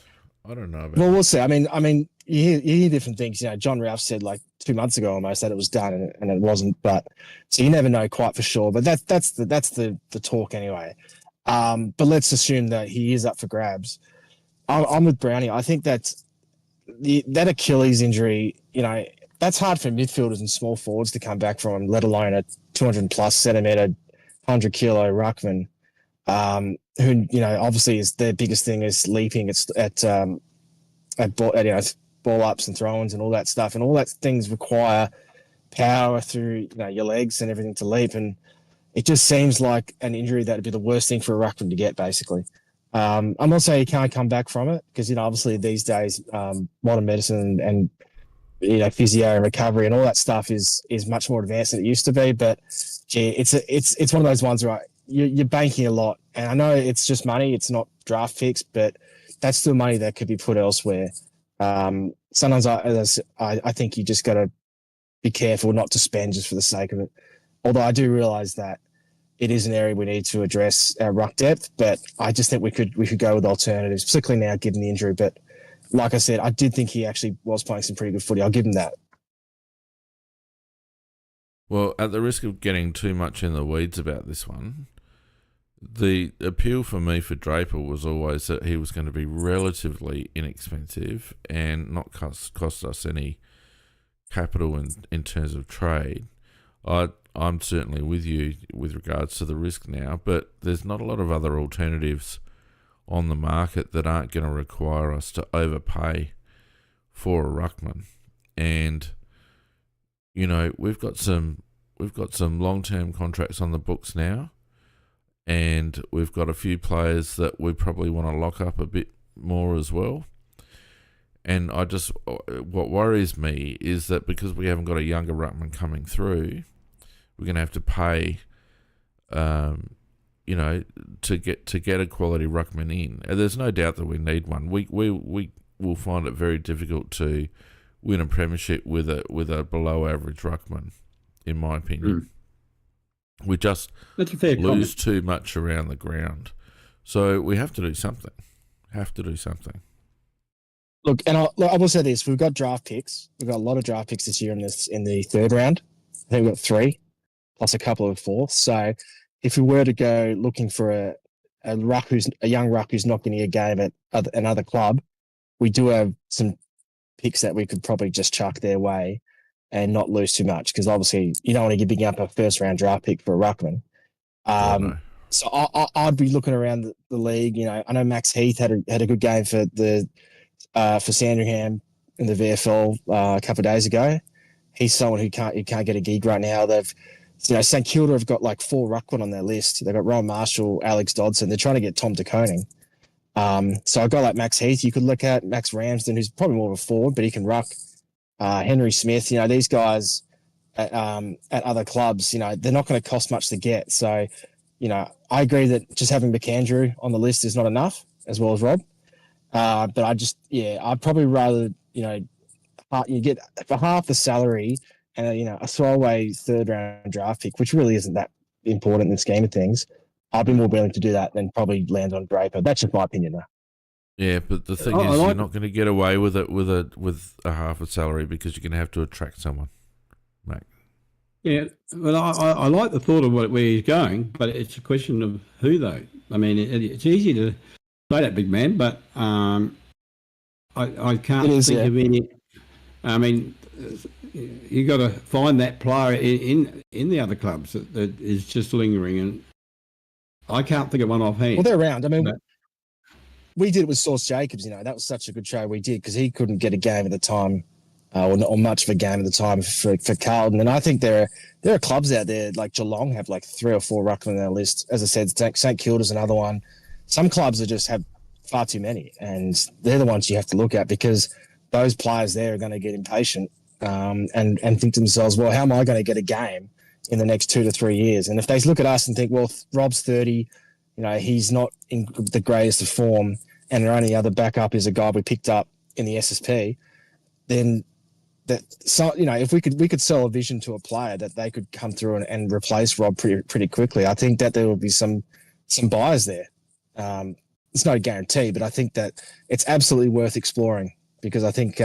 I don't know. Well, we'll see. I mean, you hear different things. John Ralph said like 2 months ago almost that it was done, and it wasn't. But so you never know quite for sure. But that's the talk anyway. But let's assume that he is up for grabs. I'm with Brownie. I think that Achilles injury, that's hard for midfielders and small forwards to come back from, let alone a 200+ centimeter, 100 kilo ruckman, who obviously is their biggest thing is leaping. It's at ball ups and throw-ins and all that stuff, and all that things require power through your legs and everything to leap, and it just seems like an injury that would be the worst thing for a ruckman to get, basically. I'm not saying he can't come back from it because obviously these days modern medicine and physio and recovery and all that stuff is much more advanced than it used to be. But it's one of those ones where you're banking a lot, and I know it's just money, it's not draft picks, but that's still money that could be put elsewhere. Sometimes I think you just got to be careful not to spend just for the sake of it. Although I do realise that it is an area we need to address our ruck depth, but I just think we could go with alternatives, particularly now given the injury. But like I said, I did think he actually was playing some pretty good footy. I'll give him that. Well, at the risk of getting too much in the weeds about this one, the appeal for me for Draper was always that he was going to be relatively inexpensive and not cost us any capital in terms of trade. I'm certainly with you with regards to the risk now, but there's not a lot of other alternatives on the market that aren't going to require us to overpay for a ruckman. and we've got some long-term contracts on the books now, and we've got a few players that we probably want to lock up a bit more as well. And what worries me is that because we haven't got a younger ruckman coming through, we're going to have to pay, to get a quality ruckman in. And there's no doubt that we need one. We will find it very difficult to win a premiership with a below average ruckman, in my opinion. We just That's a fair lose comment. too much around the ground. So we have to do something. Look, and I will say this: we've got draft picks. We've got a lot of draft picks this year in the third round. I think we've got 3, plus a couple of fourths. So if we were to go looking for a young ruck who's not getting a game at another club, we do have some picks that we could probably just chuck their way and not lose too much, because obviously you don't want to be giving up a first round draft pick for a ruckman. No. So I'd be looking around the league. I know Max Heath had a good game for Sandringham in the VFL a couple of days ago. He's someone who can't get a gig right now. They've St Kilda have got like 4 ruckmen on their list. They've got Ron Marshall, Alex Dodson. They're trying to get Tom de Koning. So a guy like Max Heath, you could look at Max Ramsden, who's probably more of a forward, but he can ruck. Henry Smith, these guys at other clubs, they're not going to cost much to get. So, I agree that just having McAndrew on the list is not enough, as well as Rob. But I'd probably rather, you get for half the salary and, a throwaway third round draft pick, which really isn't that important in the scheme of things. I'd be more willing to do that than probably land on Draper. That's just my opinion, though. Yeah, but the thing is, you're not going to get away with it with a half a salary, because you're going to have to attract someone, mate. Yeah, well, I like the thought of where he's going, but it's a question of who, though. I mean, it's easy to say that, big man, but I can't think of any. I mean, you got to find that player in the other clubs that is just lingering, and I can't think of one offhand. Well, they're around. I mean, we did it with Source Jacobs. That was such a good show we did, because he couldn't get a game at the time, or much of a game at the time for Carlton. And I think there are clubs out there like Geelong have like 3 or 4 ruckmen on their list. As I said, St Kilda's another one. Some clubs just have far too many, and they're the ones you have to look at, because those players there are going to get impatient and think to themselves, well, how am I going to get a game in the next 2 to 3 years? And if they look at us and think, well, Rob's 30, he's not in the greatest of form, and our only other backup is a guy we picked up in the SSP, then if we could sell a vision to a player that they could come through and replace Rob pretty quickly, I think that there will be some buyers there. It's not a guarantee, but I think that it's absolutely worth exploring, because I think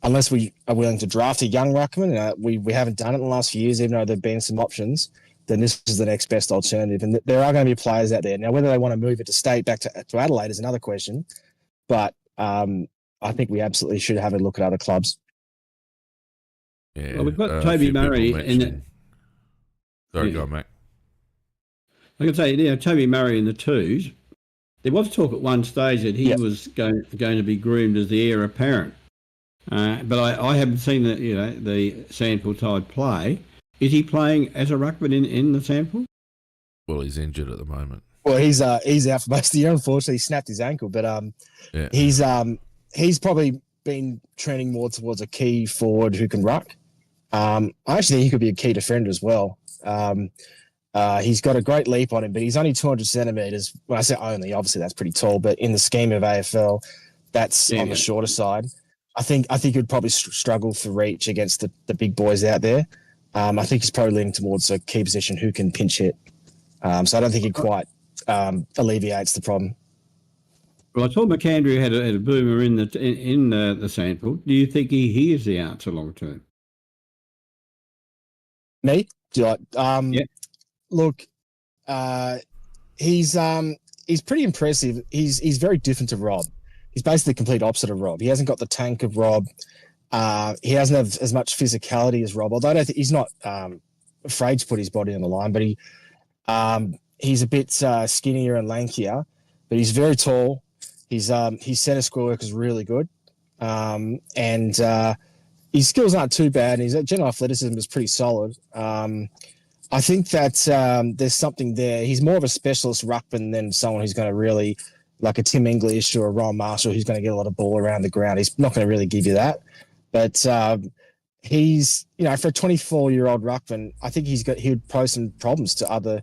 unless we are willing to draft a young ruckman, we haven't done it in the last few years, even though there have been some options, then this is the next best alternative. And there are going to be players out there. Now, whether they want to move it to state back to Adelaide is another question, but I think we absolutely should have a look at other clubs. Yeah, well, we've got Toby Murray in. Sorry, go on, mate. I can say, Toby Murray in the twos. There was talk at one stage that he was going to be groomed as the heir apparent, but I haven't seen the Sample Tide play. Is he playing as a ruckman in the Sample? Well, he's injured at the moment. Well, he's out for most of the year. Unfortunately, he snapped his ankle, but he's probably been trending more towards a key forward who can ruck. I actually think he could be a key defender as well. He's got a great leap on him, but he's only 200 centimetres. When I say only, obviously that's pretty tall, but in the scheme of AFL, that's on the shorter side. I think he'd probably struggle for reach against the big boys out there. I think he's probably leaning towards a key position who can pinch hit. So I don't think he quite alleviates the problem. Well, I thought McAndrew had a boomer in the Sample. Do you think he is the answer long term? Me? Do you like? Look, he's pretty impressive. He's very different to Rob. He's basically the complete opposite of Rob. He hasn't got the tank of Rob. He doesn't have as much physicality as Rob, although I don't think he's not afraid to put his body on the line, but he's a bit skinnier and lankier, but he's very tall. His centre square work is really good. And his skills aren't too bad, and his general athleticism is pretty solid. I think that there's something there. He's more of a specialist ruckman than someone who's going to really, like a Tim English or a Ron Marshall, who's going to get a lot of ball around the ground. He's not going to really give you that. But he's, for a 24-year-old ruckman, I think he would pose some problems to other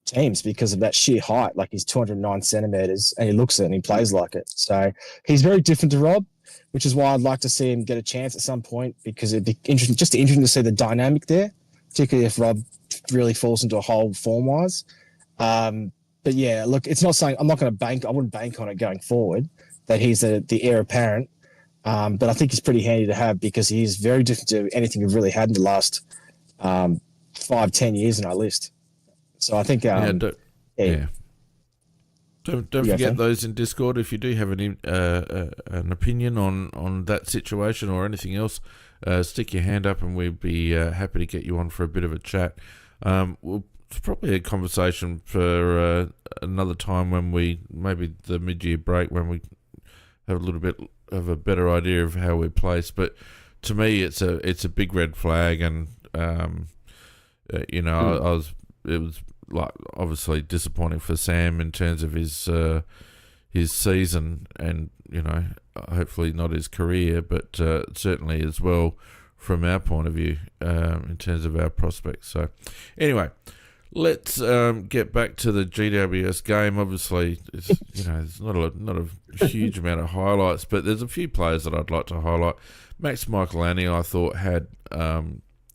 teams because of that sheer height. Like, he's 209 centimeters, and he looks it and he plays like it. So he's very different to Rob, which is why I'd like to see him get a chance at some point, because it'd be interesting to see the dynamic there, particularly if Rob really falls into a hole form-wise. But yeah, look, it's not saying I wouldn't bank on it going forward that he's the heir apparent. But I think he's pretty handy to have because he's very different to anything we've really had in the last 5-10 years in our list. So I think Don't forget those in Discord. If you do have an opinion on that situation or anything else, stick your hand up and we'd be happy to get you on for a bit of a chat. It's probably a conversation for another time when maybe the mid-year break, when we have a little bit of a better idea of how we're placed. But to me, it's a big red flag, and it was like obviously disappointing for Sam in terms of his season, and hopefully not his career, but certainly as well from our point of view in terms of our prospects. So anyway, let's get back to the GWS game. Obviously, there's not a huge amount of highlights, but there's a few players that I'd like to highlight. Max Michelani, I thought, had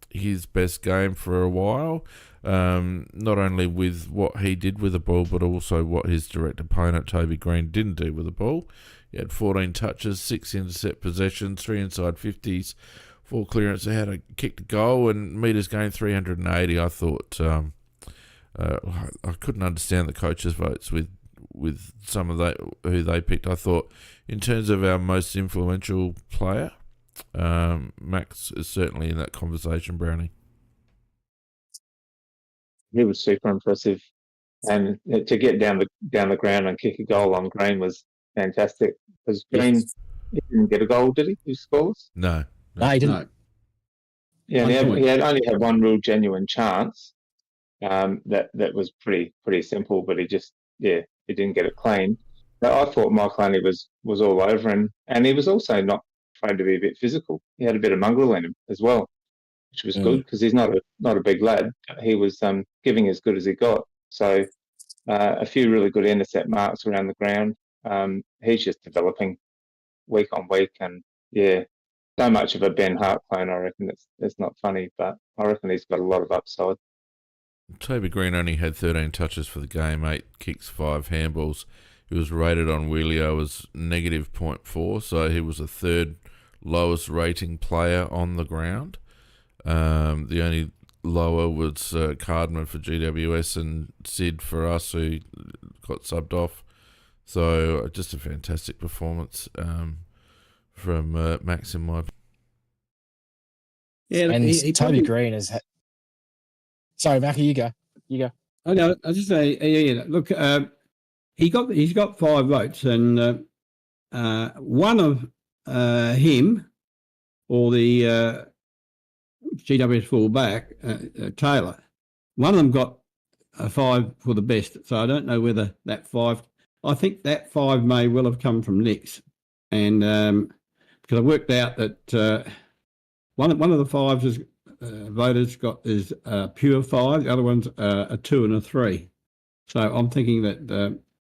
his best game for a while. Not only with what he did with the ball, but also what his direct opponent, Toby Green, didn't do with the ball. He had 14 touches, 6 intercept possessions, 3 inside 50s, 4 clearances, had a kicked a goal, and metres gained 380. I thought I couldn't understand the coaches' votes with some of who they picked. I thought in terms of our most influential player, Max is certainly in that conversation, Brownie. He was super impressive, and to get down the ground and kick a goal on Green was fantastic. Because Green didn't get a goal, did he? He scores? No, he didn't. No. Yeah, and he only had one real genuine chance. That was pretty simple, but he didn't get it clean. But I thought Michelani was all over him, and he was also not afraid to be a bit physical. He had a bit of mongrel in him as well, which was good because he's not a big lad. He was giving as good as he got. So a few really good intercept marks around the ground. He's just developing week on week, and so much of a Ben Hart clone. I reckon it's not funny, but I reckon he's got a lot of upside. Toby Green only had 13 touches for the game, 8 kicks, 5 handballs. He was rated on Wheelio as -0.4, so he was the third lowest rating player on the ground. The only lower was Cardman for GWS and Sid for us, who got subbed off. So just a fantastic performance from Max in my opinion. Yeah, and Toby Green has had... Sorry, Mackie, you go. Oh no, I just say, look, he's got 5 votes, and one of him or the GWS fullback Taylor, one of them got a 5 for the best. So I don't know whether that 5. I think that 5 may well have come from Nick's, and because I worked out that one of the 5s is. Voters is pure 5. The other one's a 2 and a 3. So I'm thinking that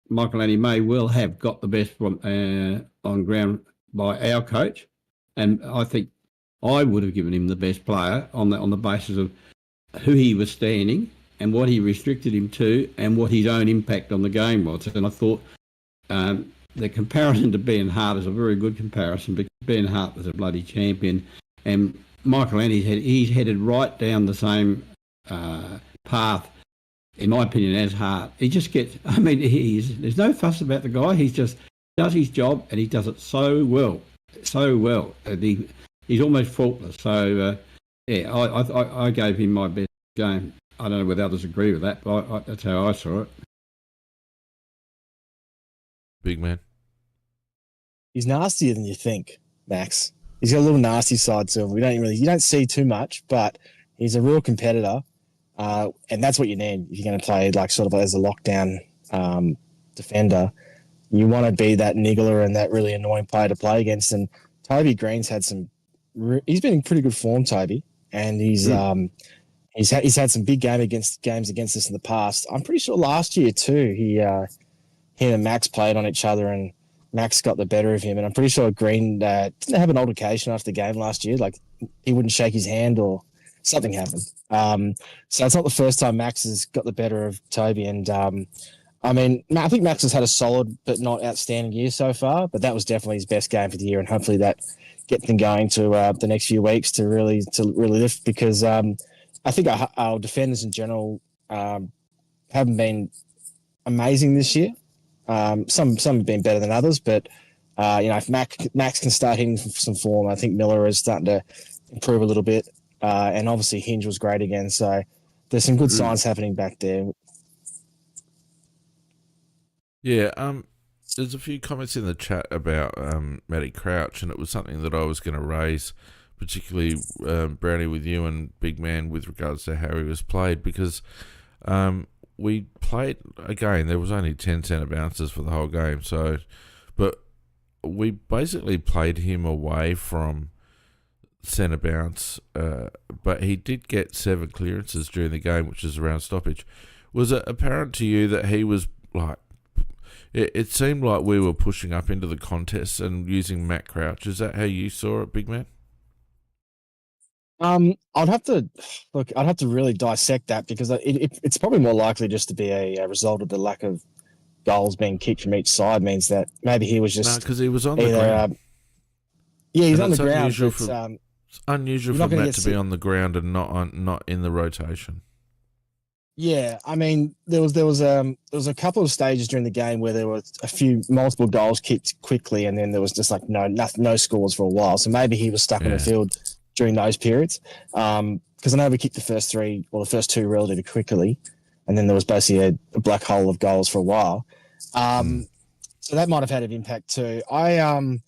Michelani may well have got the best on ground by our coach, and I think I would have given him the best player on the basis of who he was standing and what he restricted him to and what his own impact on the game was. And I thought the comparison to Ben Hart is a very good comparison, because Ben Hart was a bloody champion, and Michelani, he's headed right down the same path, in my opinion, as Hart. He just gets, there's no fuss about the guy. He just does his job, and he does it so well. And he's almost faultless. So, I gave him my best game. I don't know whether others agree with that, but that's how I saw it. Big man. He's nastier than you think, Max. He's got a little nasty side to him. You don't see too much, but he's a real competitor, and that's what you need if you're going to play like sort of as a lockdown defender. You want to be that niggler and that really annoying player to play against. And Toby Green's had he's been in pretty good form, Toby, and he's had some big games against us in the past. I'm pretty sure last year too, him and Max played on each other, and Max got the better of him. And I'm pretty sure Green didn't have an altercation after the game last year. Like he wouldn't shake his hand or something happened. So it's not the first time Max has got the better of Toby. And I think Max has had a solid but not outstanding year so far. But that was definitely his best game for the year, and hopefully that gets them going to the next few weeks to really lift, because I think our defenders in general haven't been amazing this year. Some have been better than others, but if Max can start hitting some form, I think Miller is starting to improve a little bit, and obviously Hinge was great again. So there's some good signs happening back there. Yeah, there's a few comments in the chat about Matty Crouch, and it was something that I was going to raise, particularly Brownie with you and Big Man, with regards to how he was played, because we played, again, there was only 10 centre bounces for the whole game, but we basically played him away from centre bounce, but he did get 7 clearances during the game, which is around stoppage. Was it apparent to you that he was like, it seemed like we were pushing up into the contest and using Matt Crouch? Is that how you saw it, Big Man? I'd have to really dissect that, because it's probably more likely just to be a result of the lack of goals being kicked from each side. Means that maybe he was just because he was on the ground. He's on the ground. It's unusual for Matt to be on the ground and not in the rotation. Yeah, I mean, there was a couple of stages during the game where there were multiple goals kicked quickly, and then there was just like no scores for a while. So maybe he was stuck on the field during those periods. Because I know we kicked the first 2 relatively quickly, and then there was basically a black hole of goals for a while. So that might have had an impact too. I don't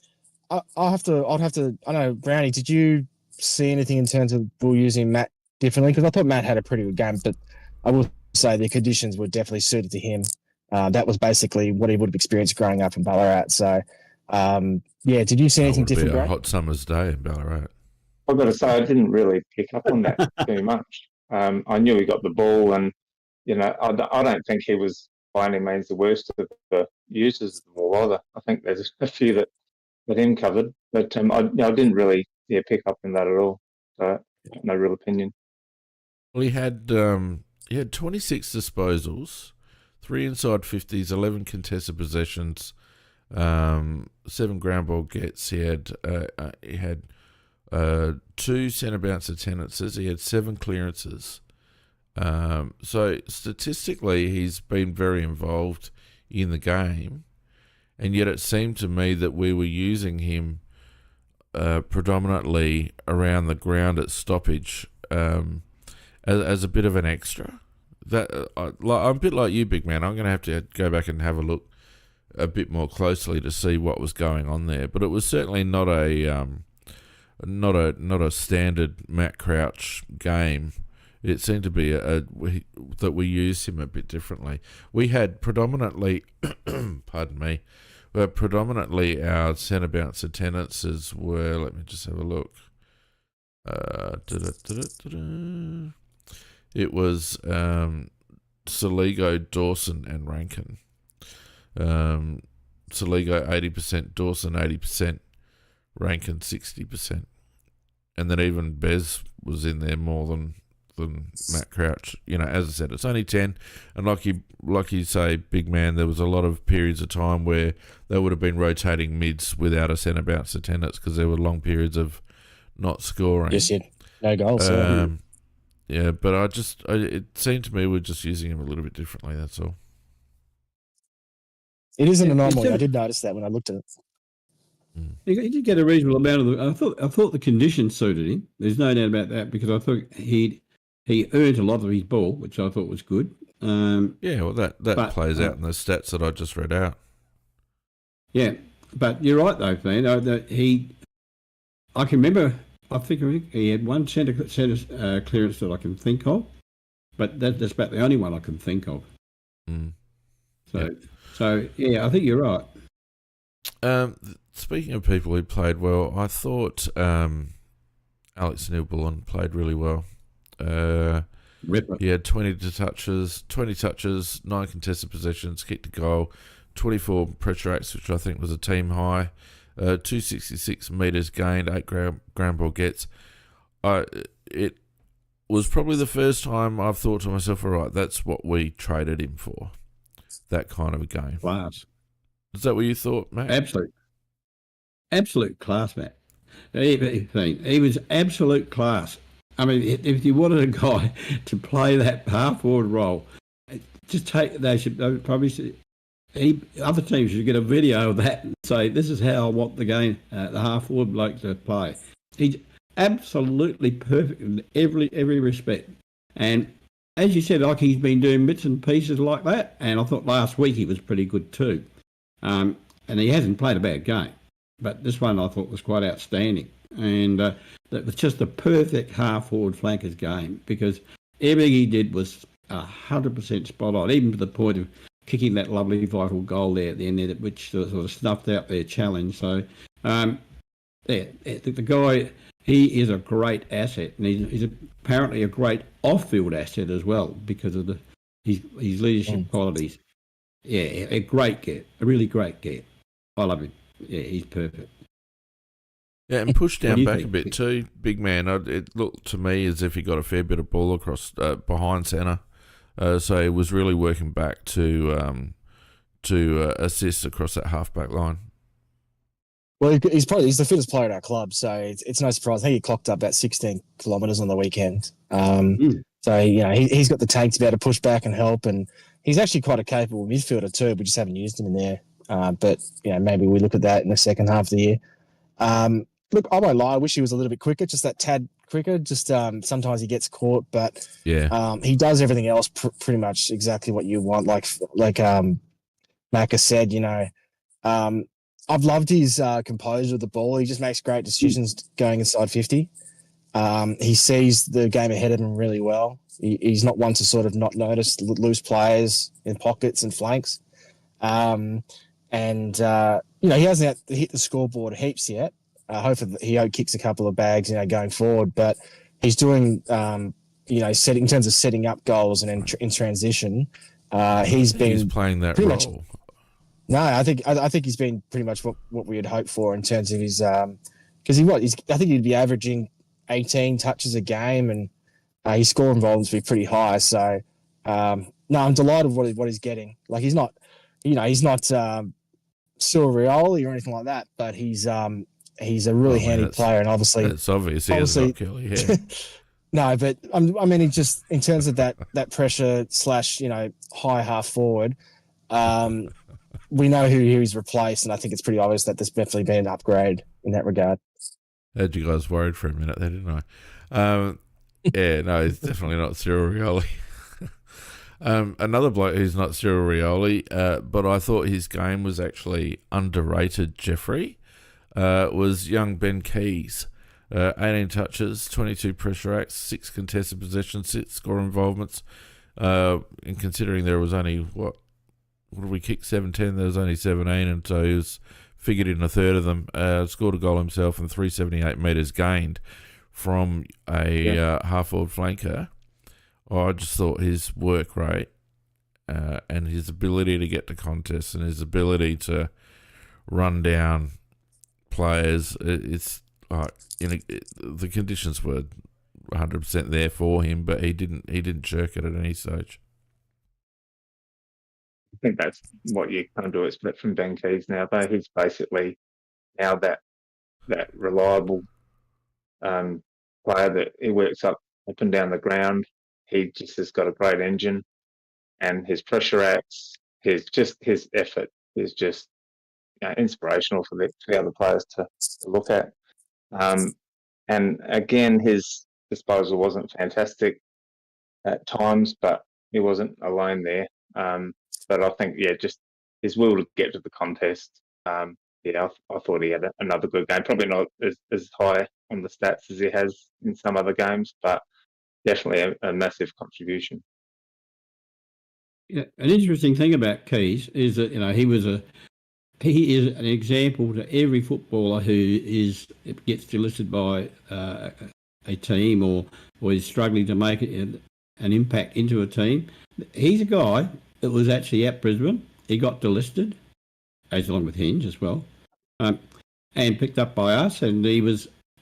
know, Brownie, did you see anything in terms of Bull using Matt differently? Because I thought Matt had a pretty good game, but I will say the conditions were definitely suited to him. That was basically what he would have experienced growing up in Ballarat. So, did you see anything different? A hot summer's day in Ballarat. I've got to say, I didn't really pick up on that too much. I knew he got the ball, and I don't think he was by any means the worst of the users of the ball either. I think there's a few that him covered, but I didn't really pick up on that at all. So no real opinion. Well, he had 26 disposals, 3 inside 50s, 11 contested possessions, 7 ground ball gets. He had 2 centre bounce attendances. He had 7 clearances. So statistically, he's been very involved in the game, and yet it seemed to me that we were using him predominantly around the ground at stoppage as a bit of an extra. That I'm a bit like you, Big Man. I'm going to have to go back and have a look a bit more closely to see what was going on there. But it was certainly not a standard Matt Crouch game. It seemed to be that we used him a bit differently. We had predominantly, pardon me, predominantly our centre bounce attendances were. Let me just have a look. It was Saligo, Dawson, and Rankin. Saligo 80%, Dawson 80%, Rankin 60%, and then even Bez was in there more than Matt Crouch. As I said, it's only 10, and like you say, Big Man, there was a lot of periods of time where they would have been rotating mids without a centre bounce attendance because there were long periods of not scoring. Yes, no goals. Yeah, but it seemed to me we're just using him a little bit differently. That's all. It is an anomaly. I did notice that when I looked at it. He did get a reasonable amount of I thought the conditions suited him. There's no doubt about that, because I thought he earned a lot of his ball, which I thought was good. That plays out in the stats that I just read out. Yeah, but you're right though, man. That I can remember. I think he had one centre clearance that I can think of, but that's about the only one I can think of. Mm. So, yeah, I think you're right. Speaking of people who played well, I thought Alex Newbullen played really well. Ripper. He had 20 touches, 9 contested possessions, kicked a goal, 24 pressure acts, which I think was a team high, 266 metres gained, 8 ground ball gets. It was probably the first time I've thought to myself, all right, that's what we traded him for, that kind of a game. Class. Is that what you thought, Matt? Absolute class, Matt. He was absolute class. I mean, if you wanted a guy to play that half forward role, they should probably other teams should get a video of that and say, this is how I want the game, the half forward bloke to play. He's absolutely perfect in every respect. And as you said, like, he's been doing bits and pieces like that. And I thought last week he was pretty good too. And he hasn't played a bad game. But this one I thought was quite outstanding. And that was just the perfect half-forward flanker's game, because everything he did was 100% spot on, even to the point of kicking that lovely vital goal there at the end there, which sort of snuffed out their challenge. So, the guy, he is a great asset, and he's apparently a great off-field asset as well, because of his leadership qualities. Yeah, a great get, a really great get. I love him. Yeah, he's perfect. Yeah, and pushed down back a bit too, big man. It looked to me as if he got a fair bit of ball across behind centre, so he was really working back to assist across that half-back line. Well, he's the fittest player at our club, so it's no surprise. I think he clocked up about 16 kilometres on the weekend. So, he's got the tank to be able to push back and help, and he's actually quite a capable midfielder too. We just haven't used him in there. But maybe we look at that in the second half of the year. Look, I won't lie. I wish he was a little bit quicker, just that tad quicker. Just sometimes he gets caught, but he does everything else pretty much exactly what you want. Like Macca said, I've loved his composure of the ball. He just makes great decisions going inside 50. He sees the game ahead of him really well. He's not one to sort of not notice loose players in pockets and flanks. He hasn't hit the scoreboard heaps yet. Hopefully he kicks a couple of bags, going forward. But he's doing, in terms of setting up goals and in transition, he's playing that role. Much, no, I think he's been pretty much what we had hoped for in terms of his, because I think he'd be averaging 18 touches a game, and his score involvement would be pretty high. So, I'm delighted with what he's getting. Like, he's not Surreal or anything like that, but he's a really handy player, and obviously it's obvious. Obviously, Kelly, yeah. No, but I mean, just in terms of that pressure / high half forward, we know who he's replaced, and I think it's pretty obvious that there's definitely been an upgrade in that regard. Had you guys worried for a minute there, didn't I? He's definitely not Cyril Rioli. Another bloke who's not Cyril Rioli, but I thought his game was actually underrated, Jeffrey, was young Ben Keays. 18 touches, 22 pressure acts, 6 contested possessions, 6 score involvements. And considering there was only, what did we kick, 7-10? There was only 17, and so he was figured in a third of them. Scored a goal himself and 378 metres gained from a half-forward flanker. I just thought his work rate and his ability to get to contests and his ability to run down players, it's like the conditions were 100% there for him, but he didn't shirk it at any stage. I think that's what you kind of do expect from Ben Keays now, though. He's basically now that reliable player that he works up and down the ground. He just has got a great engine, and his pressure acts, his effort is just inspirational for the other players to look at. And again, his disposal wasn't fantastic at times, but he wasn't alone there. But I think, just his will to get to the contest yeah, I thought he had another good game. Probably not as high on the stats as he has in some other games, but definitely a massive contribution. Yeah, an interesting thing about Keays is that he is an example to every footballer who gets delisted by a team or is struggling to make an impact into a team. He's a guy that was actually at Brisbane. He got delisted, as along with Hinge as well, and picked up by us. And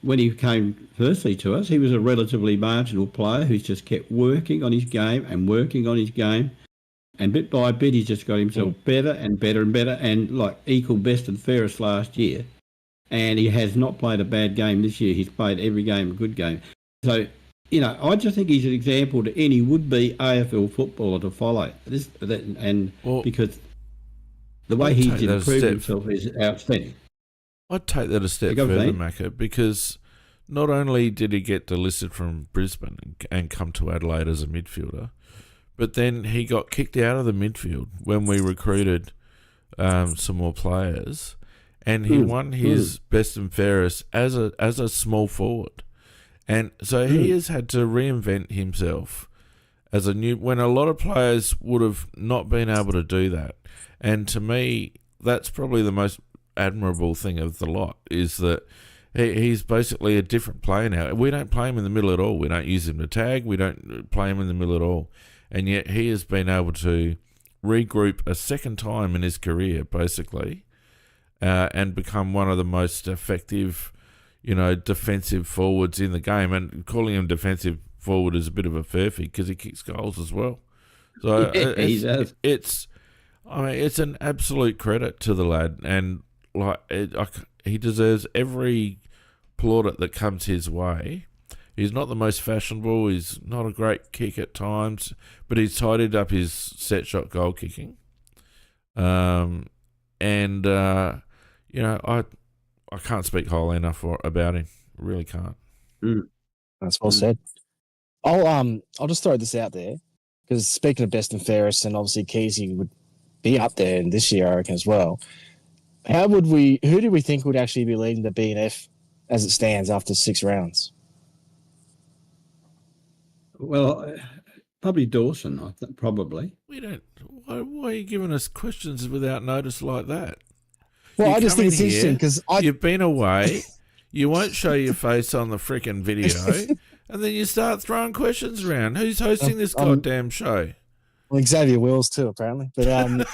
when he came firstly to us, he was a relatively marginal player who's just kept working on his game and working on his game. And bit by bit, he's just got himself better and better and better, and like equal best and fairest last year. And he has not played a bad game this year. He's played every game a good game. So, I just think he's an example to any would-be AFL footballer to follow. Because the way he's improved himself is outstanding. I'd take that a step further, Macca, because not only did he get delisted from Brisbane and come to Adelaide as a midfielder, but then he got kicked out of the midfield when we recruited some more players, and he won his best and fairest as a small forward, and so he has had to reinvent himself as when a lot of players would have not been able to do that. And to me, that's probably the most admirable thing of the lot, is that he's basically a different player now. We don't play him in the middle at all. We don't use him to tag. We don't play him in the middle at all. And yet he has been able to regroup a second time in his career, basically, and become one of the most effective, defensive forwards in the game. And calling him defensive forward is a bit of a furphy because he kicks goals as well. So it's an absolute credit to the lad, and he deserves every plaudit that comes his way. He's not the most fashionable. He's not a great kick at times, but he's tidied up his set shot goal kicking. I can't speak highly enough about him. I really can't. That's well said. I'll just throw this out there, because speaking of best and fairest, and obviously Keays would be up there this year, I reckon, as well. Who do we think would actually be leading the BNF as it stands after 6 rounds? Well, probably Dawson, I think, probably. We don't. Why are you giving us questions without notice like that? Well, I just think it's interesting because you've been away. You won't show your face on the freaking video, and then you start throwing questions around. Who's hosting this goddamn show? Well, Xavier Wills too, apparently. But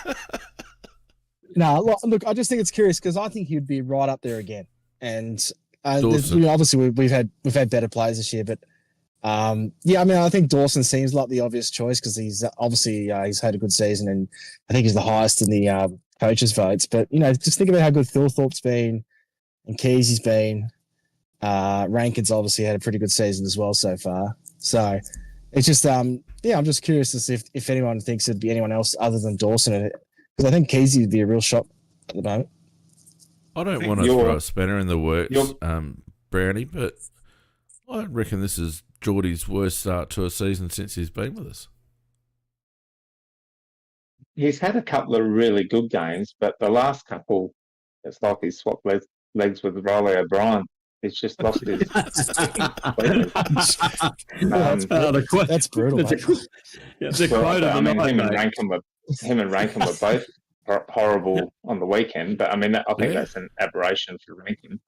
no, look, I just think it's curious because I think he'd be right up there again. And obviously we've had better players this year, but. I think Dawson seems like the obvious choice because he's obviously he's had a good season, and I think he's the highest in the coaches' votes. But just think about how good Thilthorpe's been, and Keays has been. Rankin's obviously had a pretty good season as well so far. So it's just I'm just curious as if anyone thinks it'd be anyone else other than Dawson, because I think Keays would be a real shock at the moment. I don't want to throw a spanner in the works, Brownie, but I reckon this is Geordie's worst start to a season since he's been with us. He's had a couple of really good games, but the last couple, it's like he's swapped legs with Riley O'Brien. He's just lost his. That's brutal. Him and Rankin were both horrible on the weekend, but I think that's an aberration for Rankin.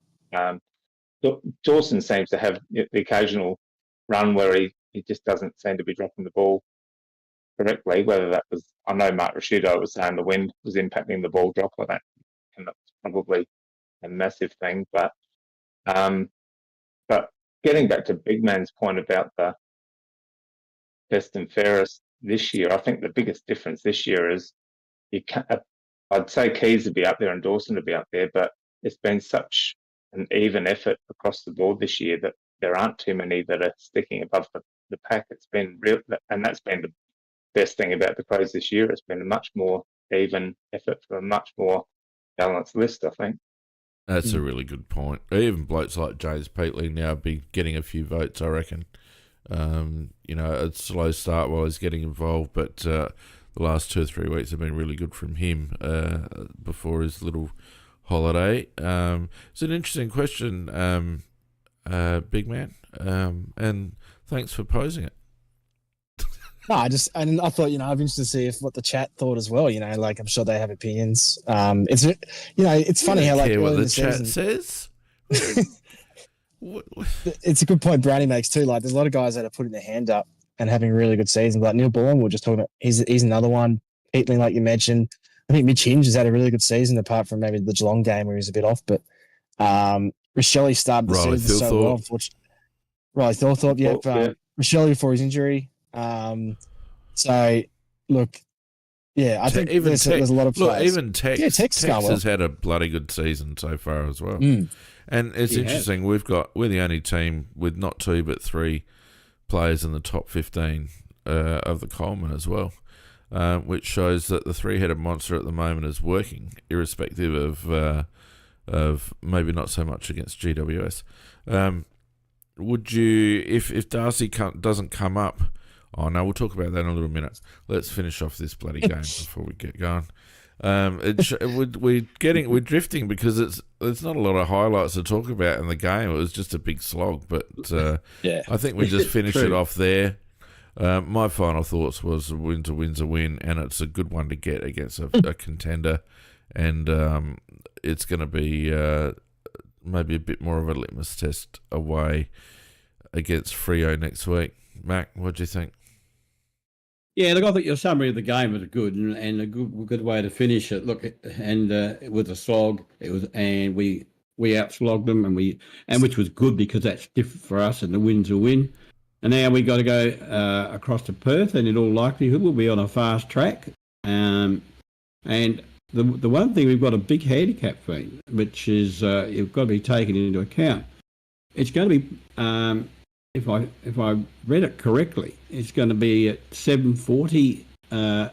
Dawson seems to have the occasional run where he just doesn't seem to be dropping the ball correctly. Whether that was, I know Mark Rashudo was saying the wind was impacting the ball drop on that, and that's probably a massive thing. But getting back to BIGMAN's point about the best and fairest this year, I think the biggest difference this year is I'd say Keays would be up there and Dawson would be up there, but it's been such an even effort across the board this year that there aren't too many that are sticking above the pack. It's been real, and that's been the best thing about the Crows this year. It's been a much more even effort for a much more balanced list, I think. That's a really good point. Even blokes like James Peatley now be getting a few votes, I reckon. A slow start while he's getting involved, but the last 2 or 3 weeks have been really good from him before his little holiday. It's an interesting question, big man, and thanks for posing it. No, I thought, I'm interested to see what the chat thought as well. Like I'm sure they have opinions. It's funny how like care what early in the chat says. It's a good point Brownie makes too. Like there's a lot of guys that are putting their hand up and having really good seasons. Like Neil Bullen, we're just talking about. He's another one. Peatling, like you mentioned. I think Mitch Hinge has had a really good season, apart from maybe the Geelong game where he was a bit off. But Rochelle started the season so well. Riley Thorthorpe, Rochelle before his injury. So look, yeah, I think there's a lot of players. Look, even Tex has had a bloody good season so far as well. And it's interesting. We're the only team with not 2 but 3 players in the top 15 of the Coleman as well, which shows that the 3-headed monster at the moment is working, irrespective of maybe not so much against GWS. Would you, if Darcy doesn't come up? Oh no, we'll talk about that in a little minute. Let's finish off this bloody game before we get going. We're drifting because there's not a lot of highlights to talk about in the game. It was just a big slog, but I think we just finished it off there. My final thoughts was a win's a win, and it's a good one to get against a contender, and it's going to be maybe a bit more of a litmus test away against Freo next week. Mac, what do you think? Yeah, look, I think your summary of the game was good and a good way to finish it. Look, and it was a slog. And we outslogged them, and which was good because that's different for us, and the win's a win. And now we got to go across to Perth, and in all likelihood we'll be on a fast track. And the one thing we've got a big handicap for, which is you've got to be taken into account. It's going to be. If I read it correctly, it's going to be at 7:40. Wait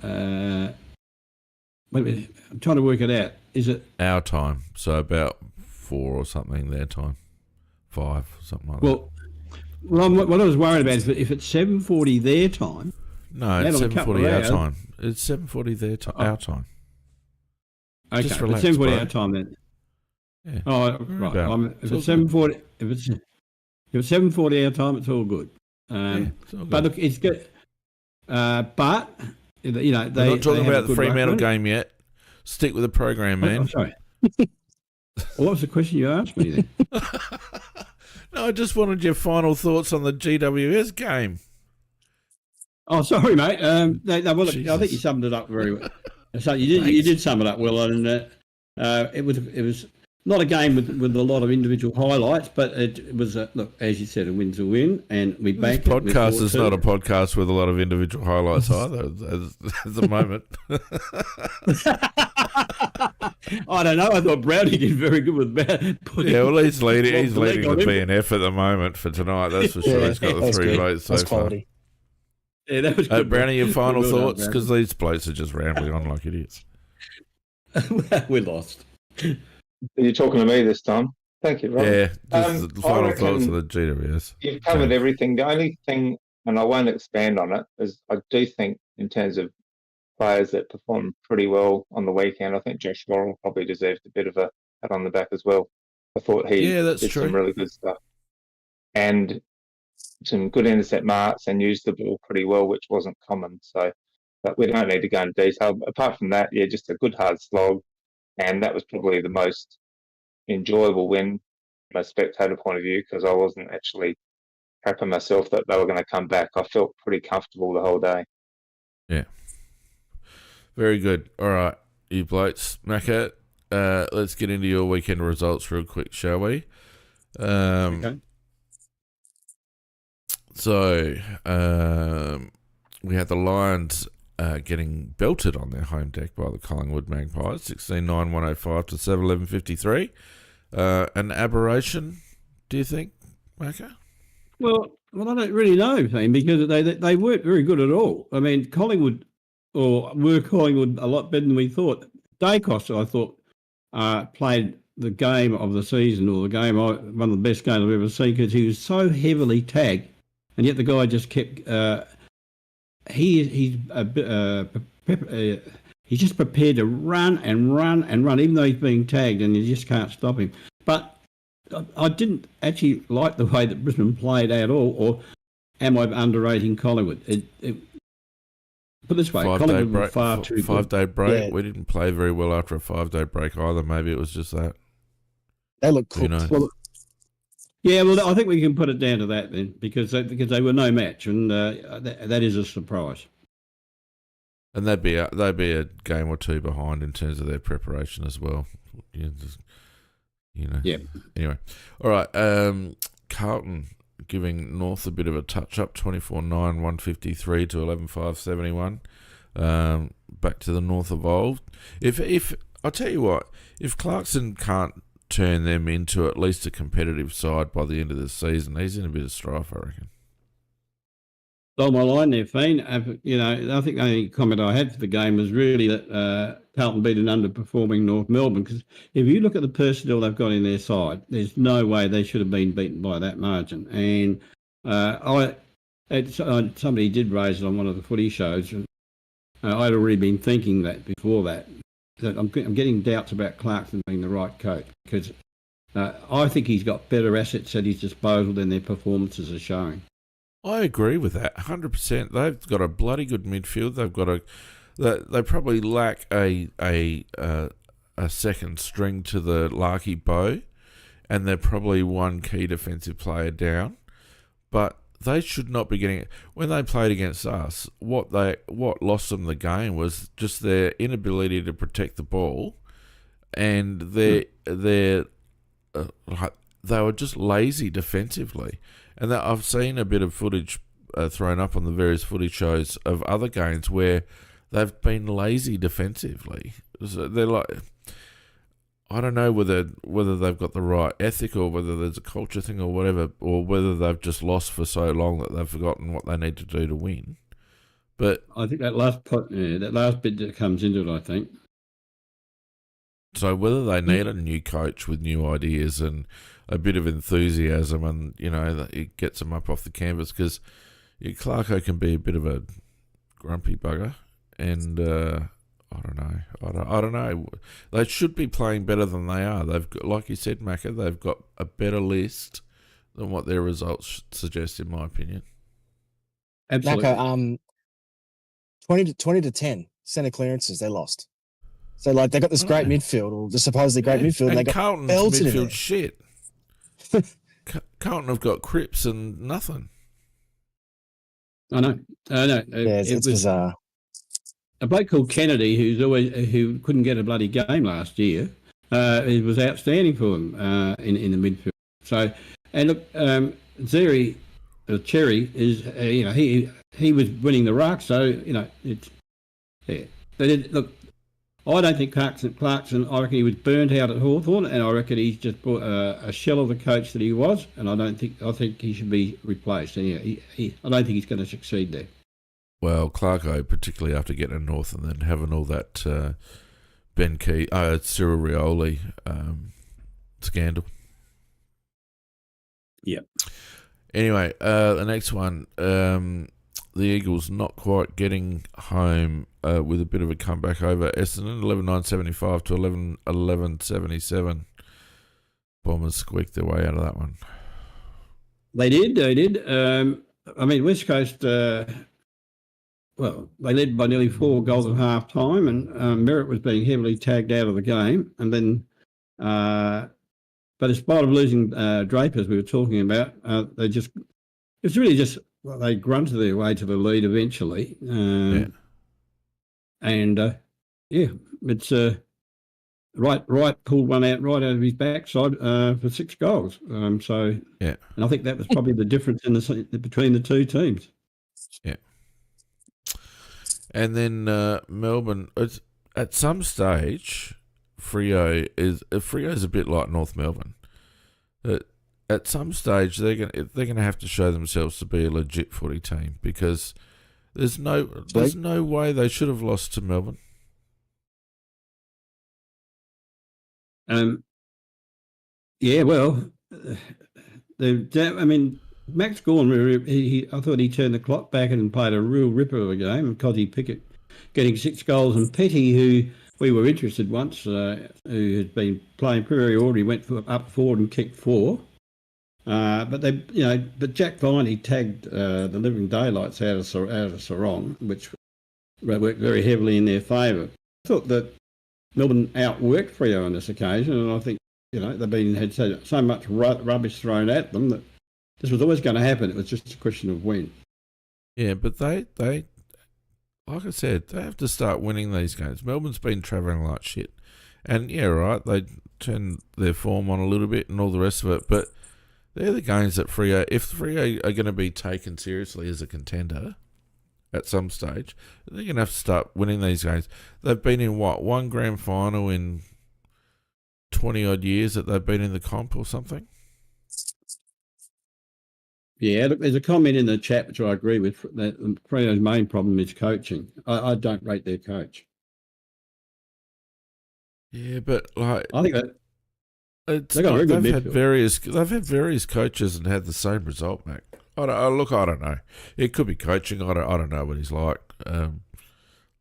a minute, I'm trying to work it out. Is it our time? So about 4 or something their time, 5 something like that. Well, what I was worried about is if it's 7:40 their time. No, it's 7:40 our time. It's 7:40 their time. Our time. Okay, just relax, 7:40 our time then. Yeah. Oh, right. If it's 7:40, if it's 7:40 our time, it's all good. It's all good. But look, it's good. But we're not talking about the Fremantle game yet. Stick with the program, man. I'm sorry. What was the question you asked me then? No, I just wanted your final thoughts on the GWS game. Oh, sorry, mate. Look, I think you summed it up very well. So you did sum it up well, and it was not a game with a lot of individual highlights, but it was look, as you said, a win's a win, and we banked. This podcast is not a podcast with a lot of individual highlights either at the moment. I don't know. I thought Brownie did very good with that. He's leading the BNF at the moment for tonight. That's for sure. He's got the 3 votes so far. Yeah, that was good. Brownie, your final thoughts? Because these blokes are just rambling on like idiots. We lost. You're talking to me this time. Thank you, Rob. Yeah, just the final thoughts of the GWS. You've covered everything. The only thing, and I won't expand on it, is I do think in terms of players that performed pretty well on the weekend, I think Josh Worrell probably deserved a bit of a pat on the back as well. I thought he did some really good stuff. And some good intercept marks and used the ball pretty well, which wasn't common. So, but we don't need to go into detail. Apart from that, just a good hard slog. And that was probably the most enjoyable win from a spectator point of view, because I wasn't actually crapping myself that they were going to come back. I felt pretty comfortable the whole day. Yeah. Very good. All right, you blokes. Macca, let's get into your weekend results real quick, shall we? Okay. So, we had the Lions getting belted on their home deck by the Collingwood Magpies, 16-9-105 to 7-11-53. An aberration, do you think, Macca? Well, I don't really know, because they weren't very good at all. I mean, Collingwood a lot better than we thought. Dacos, I thought, played the game of the season, or one of the best games I've ever seen, because he was so heavily tagged, and yet the guy just kept. He's he's just prepared to run and run and run, even though he's being tagged, and you just can't stop him. But I didn't actually like the way that Brisbane played at all, or am I underrating Collingwood? Put it this way, Collingwood were far too good. 5-day break. Yeah. We didn't play very well after a 5-day break either. Maybe it was just that. They look Who cooked. knows? Well, I think we can put it down to that then, because they were no match, and that is a surprise. And they'd be a game or two behind in terms of their preparation as well. Yeah. Anyway, all right. Carlton giving North a bit of a touch up, 24-9, 153 to 11-5, 71. Back to the North evolved. If I'll tell you what, if Clarkson can't turn them into at least a competitive side by the end of the season, he's in a bit of strife, I reckon. On my line there, Fiend. I think the only comment I had for the game was really that Carlton beat an underperforming North Melbourne, because if you look at the personnel they've got in their side, there's no way they should have been beaten by that margin. And somebody did raise it on one of the footy shows, and I'd already been thinking that before that I'm getting doubts about Clarkson being the right coach, because I think he's got better assets at his disposal than their performances are showing. I agree with that 100%. They've got a bloody good midfield. They probably lack a second string to the Larky bow, and they're probably one key defensive player down. But they should not be getting it. When they played against us, what lost them the game was just their inability to protect the ball, and they were just lazy defensively. And I've seen a bit of footage thrown up on the various footage shows of other games where they've been lazy defensively. So they're like, I don't know whether they've got the right ethic, or whether there's a culture thing or whatever, or whether they've just lost for so long that they've forgotten what they need to do to win. But I think that last bit that comes into it, I think. So whether they need a new coach with new ideas and a bit of enthusiasm, and that it gets them up off the canvas, because Clarko can be a bit of a grumpy bugger, and I don't know. They should be playing better than they are. They've got, like you said, Macca, they've got a better list than what their results suggest, in my opinion. Absolutely. Macca, 20 to 10 centre clearances they lost. So they got this great midfield, or the supposedly great midfield, and they got Carlton's belted in midfield there. shit. Carlton have got Cripps and nothing. I know. It's bizarre. A bloke called Kennedy, who couldn't get a bloody game last year, it was outstanding for them in the midfield. So, and look, Cherry is, he was winning the ruck. So it's But look, I don't think Clarkson. I reckon he was burnt out at Hawthorn, and I reckon he's just brought a shell of the coach that he was. And I think he should be replaced. And I don't think he's going to succeed there. Well, Clarko, particularly after getting a North and then having all that Ben Keays, Cyril Rioli scandal. Yeah. Anyway, the next one, the Eagles not quite getting home with a bit of a comeback over Essendon, 11-9-75 to 11-11-77. Bombers squeaked their way out of that one. They did. West Coast, they led by nearly 4 goals at half time, and Merritt was being heavily tagged out of the game. And then, but in spite of losing Draper, as we were talking about, they grunted their way to the lead eventually. It's Wright pulled one out right out of his backside for 6 goals. And I think that was probably the difference between the two teams. Yeah. And then Melbourne, at some stage, Freo's a bit like North Melbourne. At some stage, they're gonna have to show themselves to be a legit footy team, because there's no way they should have lost to Melbourne. Max Gawn, I thought he turned the clock back and played a real ripper of a game. Cozzy Pickett getting 6 goals, and Petty, who we were interested once, who had been playing pretty ordinary, went up forward and kicked 4. But Jack Viney tagged the living daylights out of Sarong, which worked very heavily in their favour. I thought that Melbourne outworked Freo on this occasion, and I think they've had so much rubbish thrown at them that this was always going to happen. It was just a question of when. Yeah, but they like I said, they have to start winning these games. Melbourne's been travelling like shit, and yeah, right, they turn their form on a little bit and all the rest of it, but they're the games that Freo, if Freo are going to be taken seriously as a contender at some stage, they're going to have to start winning these games. They've been in, one grand final in 20-odd years that they've been in the comp or something? Yeah, look, there's a comment in the chat which I agree with, that Freo's main problem is coaching. I don't rate their coach. Yeah, but like, I think that they've had various coaches and had the same result, Mac. I don't know. It could be coaching. I don't know what he's like,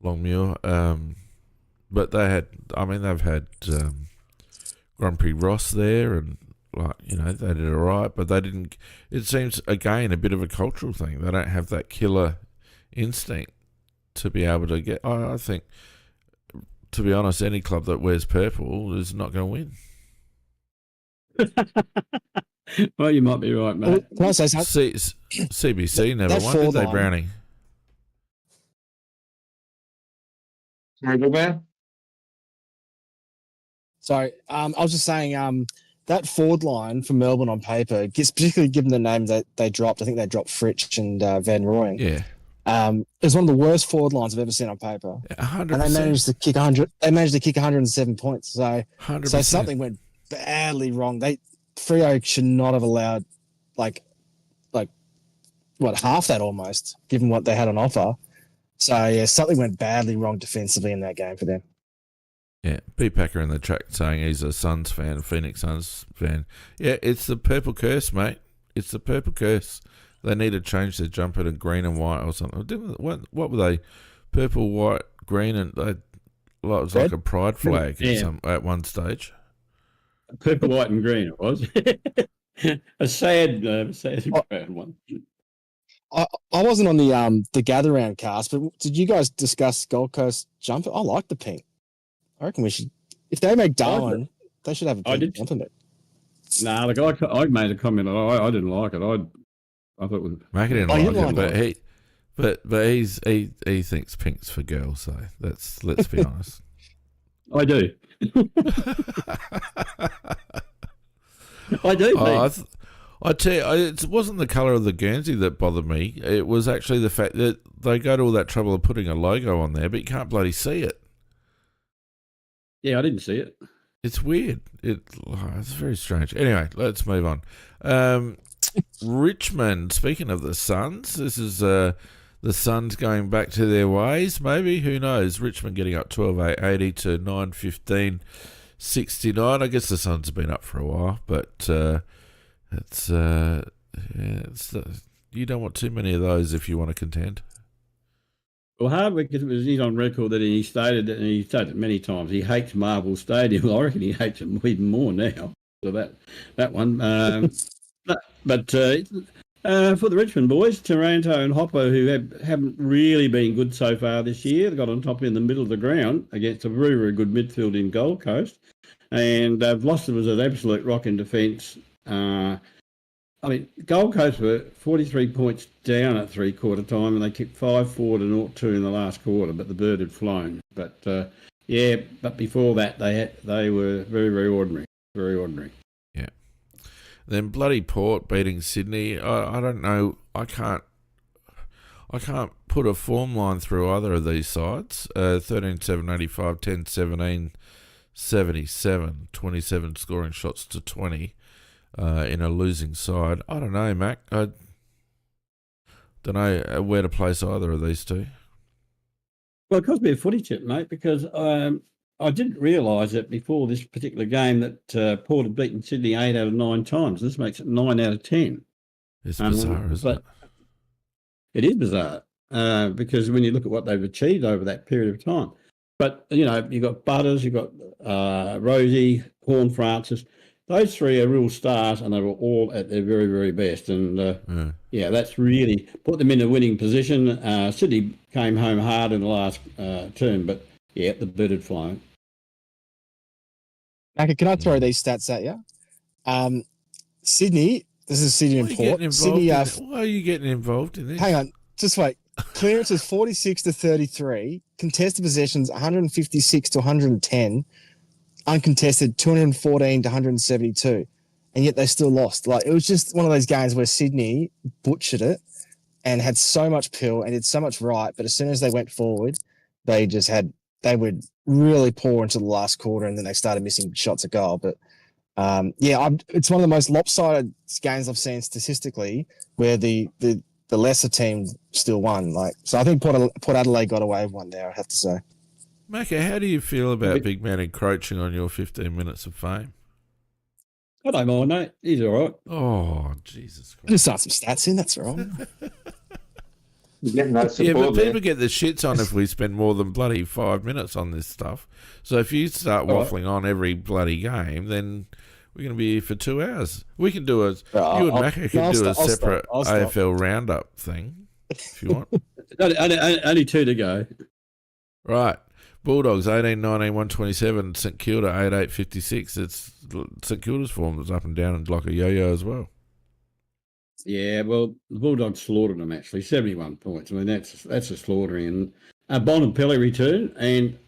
Longmuir. But they've had Grand Prix Ross there, and they did all right, but they didn't. It seems again a bit of a cultural thing. They don't have that killer instinct to be able to get. I think, to be honest, any club that wears purple is not going to win. Well, you might be right, mate. Can I say something? CBC never won, did they, Brownie? Sorry, BIGMAN? Sorry, I was just saying that forward line for Melbourne on paper, particularly given the name that they dropped, I think they dropped Fritsch and Van Rooyen. Yeah. It was one of the worst forward lines I've ever seen on paper. 100%. And they managed to kick 100. They managed to kick 107 points. So 100%. So something went badly wrong. Freo should not have allowed half that almost, given what they had on offer. So yeah, something went badly wrong defensively in that game for them. Yeah, B Packer in the track saying he's a Suns fan, Phoenix Suns fan. Yeah, it's the purple curse, mate. It's the purple curse. They need to change their jumper to green and white or something. What were they? Purple, white, green, and it was like a pride flag at one stage. Purple, white, and green. It was a sad one. I wasn't on the gather round cast, but did you guys discuss Gold Coast jumper? I like the pink. I reckon we should. If they make Darwin, they should have a pink jumper. Nah, I made a comment. I didn't like it. I thought it was. Mac didn't like it, but he thinks pink's for girls. So let's be honest. I do. I do. I tell you, it wasn't the colour of the Guernsey that bothered me. It was actually the fact that they go to all that trouble of putting a logo on there, but you can't bloody see it. Yeah, I didn't see it. It's weird. It's very strange. Anyway, let's move on. Richmond, speaking of the Suns, this is the Suns going back to their ways, maybe. Who knows? Richmond getting up 12-8-80 to 9-15-69. I guess the Suns have been up for a while, but you don't want too many of those if you want to contend. Well, Hardwick, he's on record that he stated it many times, he hates Marvel Stadium. I reckon he hates it even more now. So that one. But for the Richmond boys, Taranto and Hopper, who haven't really been good so far this year, they got on top in the middle of the ground against a very, very good midfield in Gold Coast. And they've lost it as an absolute rock in defence. Gold Coast were 43 points down at three-quarter time, and they kicked 5-4 to 0-2 in the last quarter, but the bird had flown. But but before that, they were very, very ordinary. Very ordinary. Yeah. Then bloody Port beating Sydney. I don't know. I can't put a form line through either of these sides. 13-7-85, 10-17, 77, 27 scoring shots to 20. In a losing side. I don't know, Mac. I don't know where to place either of these two. Well, it cost me a footy tip, mate, because I didn't realise that before this particular game that Port had beaten Sydney 8 out of 9 times. This makes it 9 out of 10. It's bizarre, isn't it? It is bizarre. because when you look at what they've achieved over that period of time. But, you know, you've got Butters, you've got Rosie, Horn Francis. Those three are real stars, and they were all at their very, very best. And, that's really put them in a winning position. Sydney came home hard in the last term, but, the bird had flown. Macca, can I throw these stats at you? Sydney, this is Sydney and Port. Sydney, why are you getting involved in this? hang on, just wait. Clearances 46 to 33, contested possessions 156 to 110, uncontested 214 to 172, and yet they still lost. Like, it was just one of those games where Sydney butchered it and had so much pill and did so much right, but as soon as they went forward, they would really pour into the last quarter, and then they started missing shots at goal. But it's one of the most lopsided games I've seen statistically, where the lesser team still won. Like, so I think Port Adelaide got away with one there, I have to say. Macca, how do you feel about Big Man encroaching on your 15 minutes of fame? I don't mind, mate. He's all right. Oh, Jesus Christ. Just start some stats in, that's all right. Getting that support, Yeah, but there. people get the shits on if we spend more than bloody 5 minutes on this stuff. So if you start waffling on every bloody game, then we're going to be here for 2 hours. We can do you and Macca can do a separate AFL roundup thing if you want. only 2 to go. Right. Bulldogs 18-19, 127. St Kilda 8-8, 56. It's St Kilda's form was up and down and like a yo-yo as well. Yeah, well, the Bulldogs slaughtered them, actually, 71 points. I mean, that's a slaughtering. And Bonapelli returned, and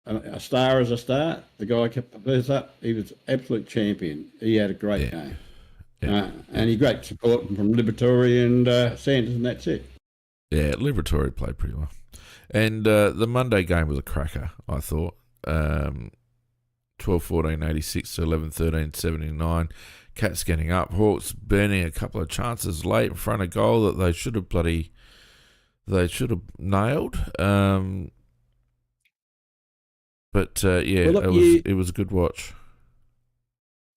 a star is a star. The guy kept the first up. He was absolute champion. He had a great game. Yeah. And he great support from Liberatory and Sanders, and that's it. Yeah, Liberatory played pretty well. And the Monday game was a cracker, I thought. 12-14, 86 to 11-13, 79. Cats getting up. Hawks burning a couple of chances late in front of goal that they should have nailed. It was a good watch.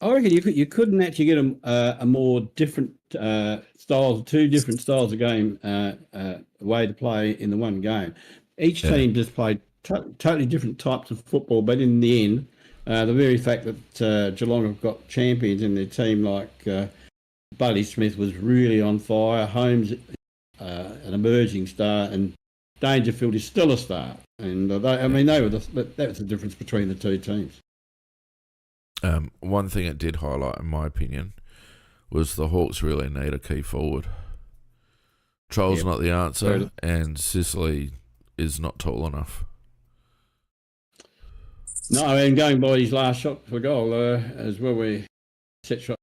I reckon you couldn't actually get a more different styles, 2 different styles of game way to play in the one game. Each team just played totally different types of football, but in the end, the very fact that Geelong have got champions in their team like Buddy Smith was really on fire, Holmes an emerging star, and Dangerfield is still a star. And that was the difference between the 2 teams. One thing it did highlight, in my opinion, was the Hawks really need a key forward. Troll's not the answer, and Sicily is not tall enough. No, and going by his last shot for goal as well, where set shot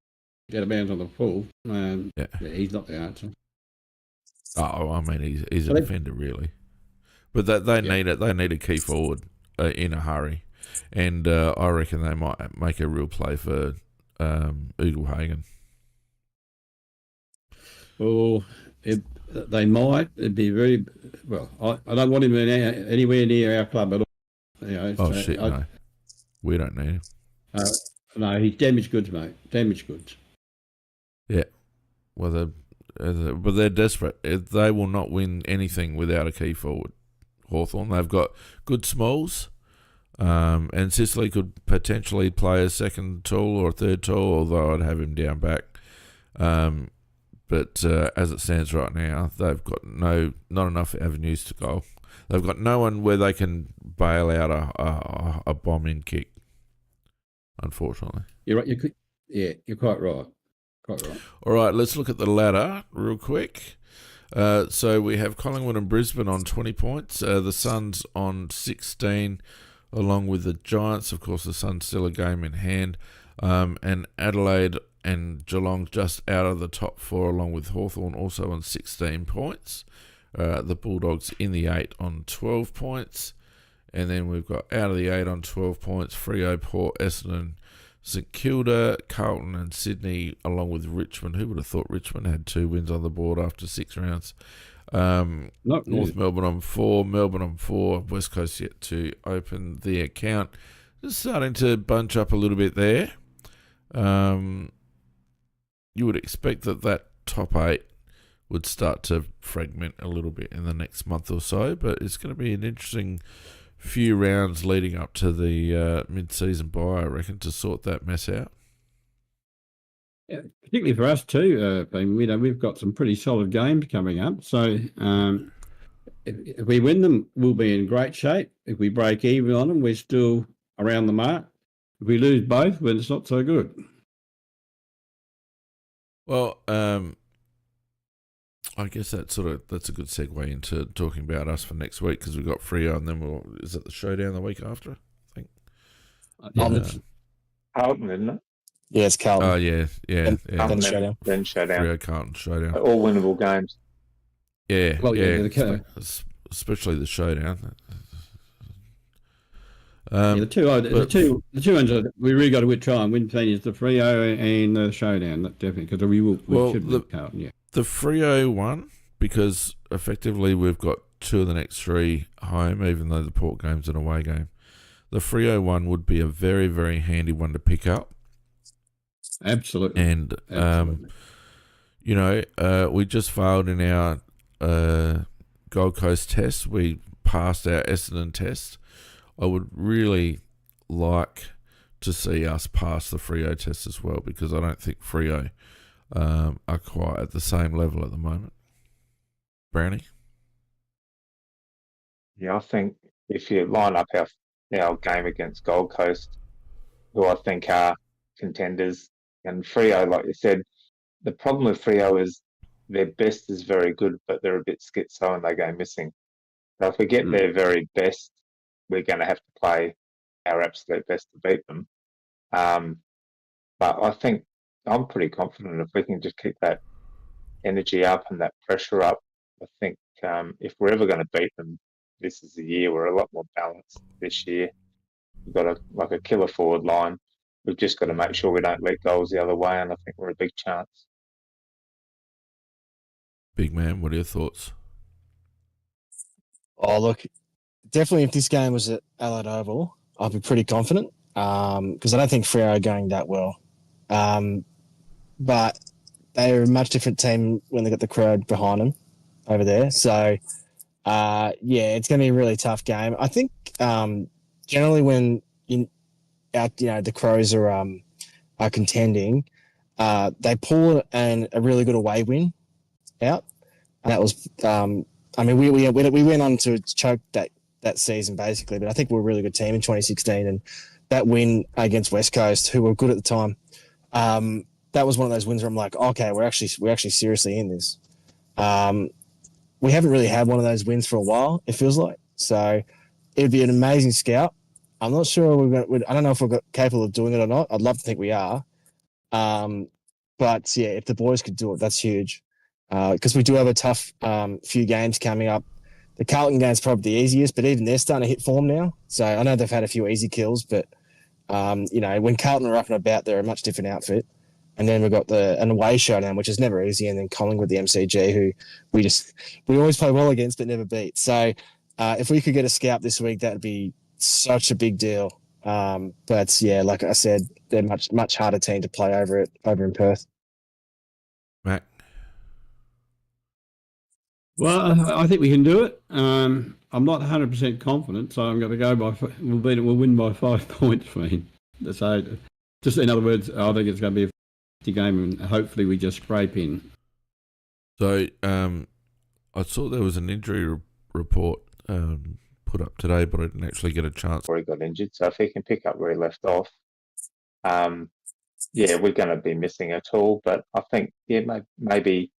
out of bounds on the full, he's not the answer. Oh, I mean, he's a defender, really. But they need it. They need a key forward in a hurry. And I reckon they might make a real play for Ugle-Hagan. Well, they might. It'd be very well. I don't want him anywhere near our club at all. You know, no, we don't need him. No, he's damaged goods, mate. Damaged goods. Yeah. Well, they're desperate. They will not win anything without a key forward. Hawthorn. They've got good smalls. And Sicily could potentially play a second tall or a third tall, although I'd have him down back. But as it stands right now, they've got not enough avenues to goal. They've got no one where they can bail out a bomb-in kick, unfortunately. You're right. You're quite right. Quite right. All right, let's look at the ladder real quick. So we have Collingwood and Brisbane on 20 points. The Suns on 16, along with the Giants. Of course, the Suns still a game in hand. And Adelaide and Geelong just out of the top 4, along with Hawthorn also on 16 points. The Bulldogs in the 8 on 12 points. And then we've got out of the 8 on 12 points, Freo, Port, Essendon, St Kilda, Carlton and Sydney, along with Richmond. Who would have thought Richmond had 2 wins on the board after 6 rounds? North Melbourne on 4, Melbourne on 4, West Coast yet to open the account. Just starting to bunch up a little bit there. You would expect that top 8 would start to fragment a little bit in the next month or so. But it's going to be an interesting few rounds leading up to the mid-season bye, I reckon, to sort that mess out. Yeah, particularly for us too. We've got some pretty solid games coming up. So if we win them, we'll be in great shape. If we break even on them, we're still around the mark. If we lose both, then it's not so good. Well, I guess that's a good segue into talking about us for next week, because we've got Freo, and then is it the showdown the week after? I think. Carlton, isn't it? Yeah, it's Carlton. Oh yeah. Carlton, showdown. Then showdown. Freo, Carlton showdown. All winnable games. Yeah, Well, yeah. yeah, Especially the showdown. The two ones that we really got to try and win is the Freo and the showdown, definitely, because we should win Carlton. Yeah, the Freo one, because effectively we've got 2 of the next 3 home, even though the Port game's an away game. The Freo one would be a very, very handy one to pick up. absolutely. And we just failed in our Gold Coast test. We passed our Essendon test. I would really like to see us pass the Freo test as well, because I don't think Freo are quite at the same level at the moment. Brownie? Yeah, I think if you line up our game against Gold Coast, who I think are contenders, and Freo, like you said, the problem with Freo is their best is very good, but they're a bit schizo and they go missing. So if we get their very best, we're going to have to play our absolute best to beat them. But I think I'm pretty confident if we can just keep that energy up and that pressure up. I think if we're ever going to beat them, this is the year. We're a lot more balanced this year. We've got a killer forward line. We've just got to make sure we don't let goals the other way, and I think we're a big chance. Big man, what are your thoughts? Oh, look, definitely if this game was at Adelaide Oval, I'd be pretty confident, because I don't think Freo are going that well. But they're a much different team when they got the crowd behind them over there. So, it's going to be a really tough game. I think generally when the Crows are contending, they pull a really good away win out. And that was, we went on to choke that season basically, but I think we're a really good team in 2016, and that win against West Coast, who were good at the time, that was one of those wins where I'm like, okay, we're actually seriously in this. We haven't really had one of those wins for a while, it feels like. So it'd be an amazing scout. I'm not sure I don't know if we're capable of doing it or not. I'd love to think we are. But yeah, if the boys could do it, that's huge. Because we do have a tough few games coming up. The Carlton game's probably the easiest, but even they're starting to hit form now. So I know they've had a few easy kills, but when Carlton are up and about, they're a much different outfit. And then we've got an away showdown, which is never easy, and then Collingwood, the MCG, who we always play well against but never beat. So if we could get a scalp this week, that'd be such a big deal. But yeah, like I said, they're much harder team to play over in Perth. Matt? Well, I think we can do it. I'm not 100% confident, so I'm going to go we'll win by 5 points, So, just in other words, I think it's going to be a game, and hopefully we just scrape in. So, I saw there was an injury report put up today, but I didn't actually get a chance. Before he got injured, so if he can pick up where he left off, we're going to be missing a tool. But I think, maybe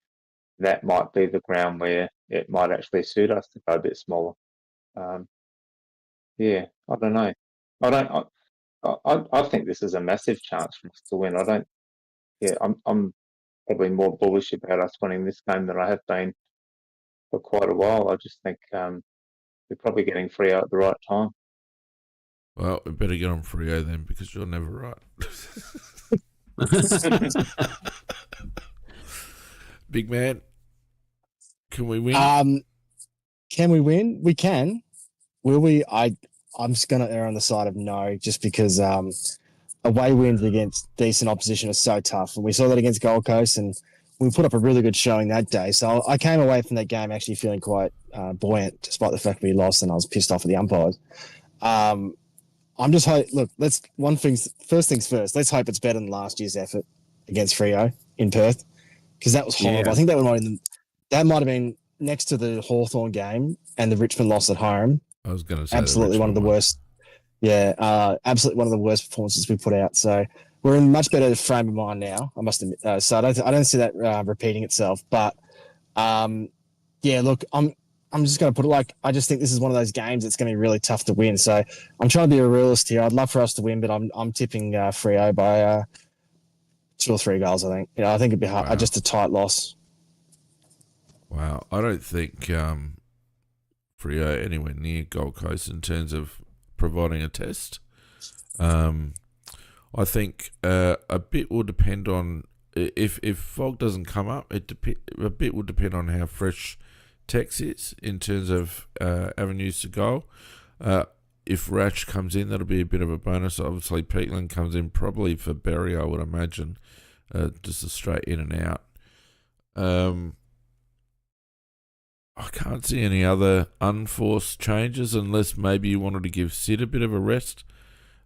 that might be the ground where it might actually suit us to go a bit smaller. I don't know. I think this is a massive chance for us to win. I'm probably more bullish about us winning this game than I have been for quite a while. I just think we're probably getting Freo at the right time. Well, we better get on Freo then, because you're never right. Big man, can we win? Can we win? We can. Will we? I'm just going to err on the side of no, just because away wins against decent opposition are so tough. And we saw that against Gold Coast, and we put up a really good showing that day. So I came away from that game actually feeling quite buoyant, despite the fact we lost and I was pissed off at the umpires. I'm just look. First things first. Let's hope it's better than last year's effort against Freo in Perth, because that was horrible. Yeah. I think that might have been next to the Hawthorn game and the Richmond loss at home. I was going to say Absolutely one of the worst. Yeah, absolutely one of the worst performances we put out. So we're in much better frame of mind now, I must admit. So I don't see that repeating itself. But yeah, look, I'm just going to put it like, I just think this is one of those games that's going to be really tough to win. So I'm trying to be a realist here. I'd love for us to win, but I'm tipping Freo by 2 or 3 goals, I think. I think it'd be hard, just a tight loss. Wow. I don't think Freo anywhere near Gold Coast in terms of providing a test. I think a bit will depend on, if Fog doesn't come up, a bit will depend on how fresh Tex is in terms of avenues to goal. If Ratch comes in, that'll be a bit of a bonus. Obviously, Peatland comes in probably for Berry, I would imagine, just a straight in and out. I can't see any other unforced changes unless maybe you wanted to give Sid a bit of a rest,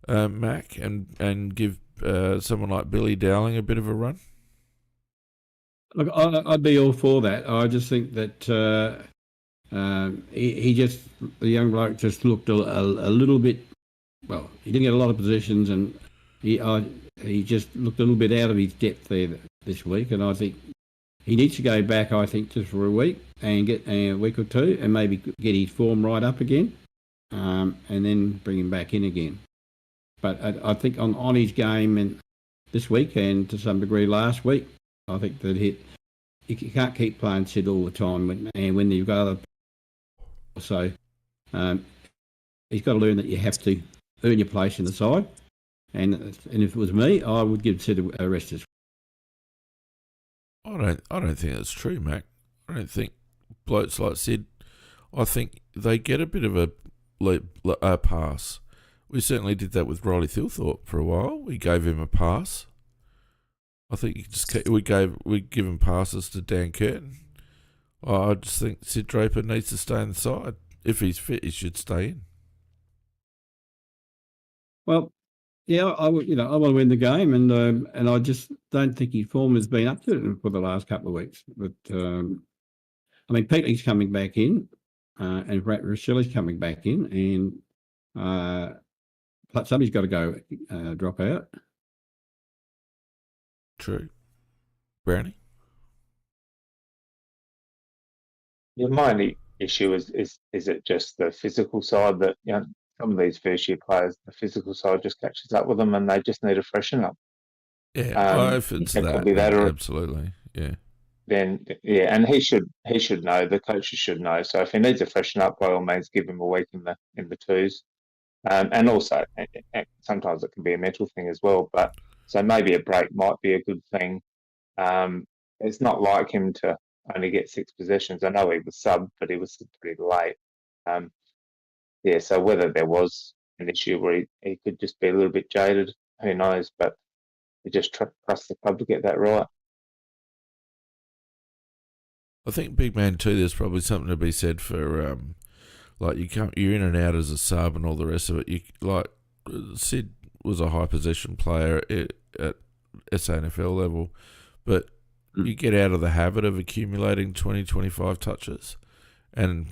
Mac, and give someone like Billy Dowling a bit of a run. Look, I'd be all for that. I just think that the young bloke just looked a little bit, well, he didn't get a lot of positions, and he just looked a little bit out of his depth there this week, and I think he needs to go back, I think, just for a week and get a week or two and maybe get his form right up again, and then bring him back in again. But I think on his game and this week and to some degree last week, I think that you can't keep playing Sid all the time, when you've got other people. So he's got to learn that you have to earn your place in the side. And if it was me, I would give Sid a rest as well. I don't think that's true, Mac. I don't think blokes like Sid, I think they get a bit of a pass. We certainly did that with Riley Thilthorpe for a while. We gave him a pass. I think we give him passes to Dan Curtin. I just think Sid Draper needs to stay inside. If he's fit, he should stay in. well. Yeah, I want to win the game, and I just don't think his form has been up to it for the last couple of weeks. But I mean, Peatley's coming back in, and Rochelle's coming back in, and somebody's got to go drop out. True. Brownie? Yeah, my only issue is it just the physical side that, some of these first year players, the physical side just catches up with them and they just need to freshen up. Yeah, if it's it that, could be that, or absolutely, yeah. then and he should know. The coaches should know. So if he needs to freshen up, by all means, give him a week in the twos. And also, sometimes it can be a mental thing as well. But so maybe a break might be a good thing. It's not like him to only get 6 possessions. I know he was subbed, but he was pretty late. So whether there was an issue where he could just be a little bit jaded, who knows? But you just trust the club to get that right. I think big man too. There's probably something to be said for like you're in and out as a sub and all the rest of it. Sid was a high possession player at SANFL level, but you get out of the habit of accumulating 20, 25 touches, and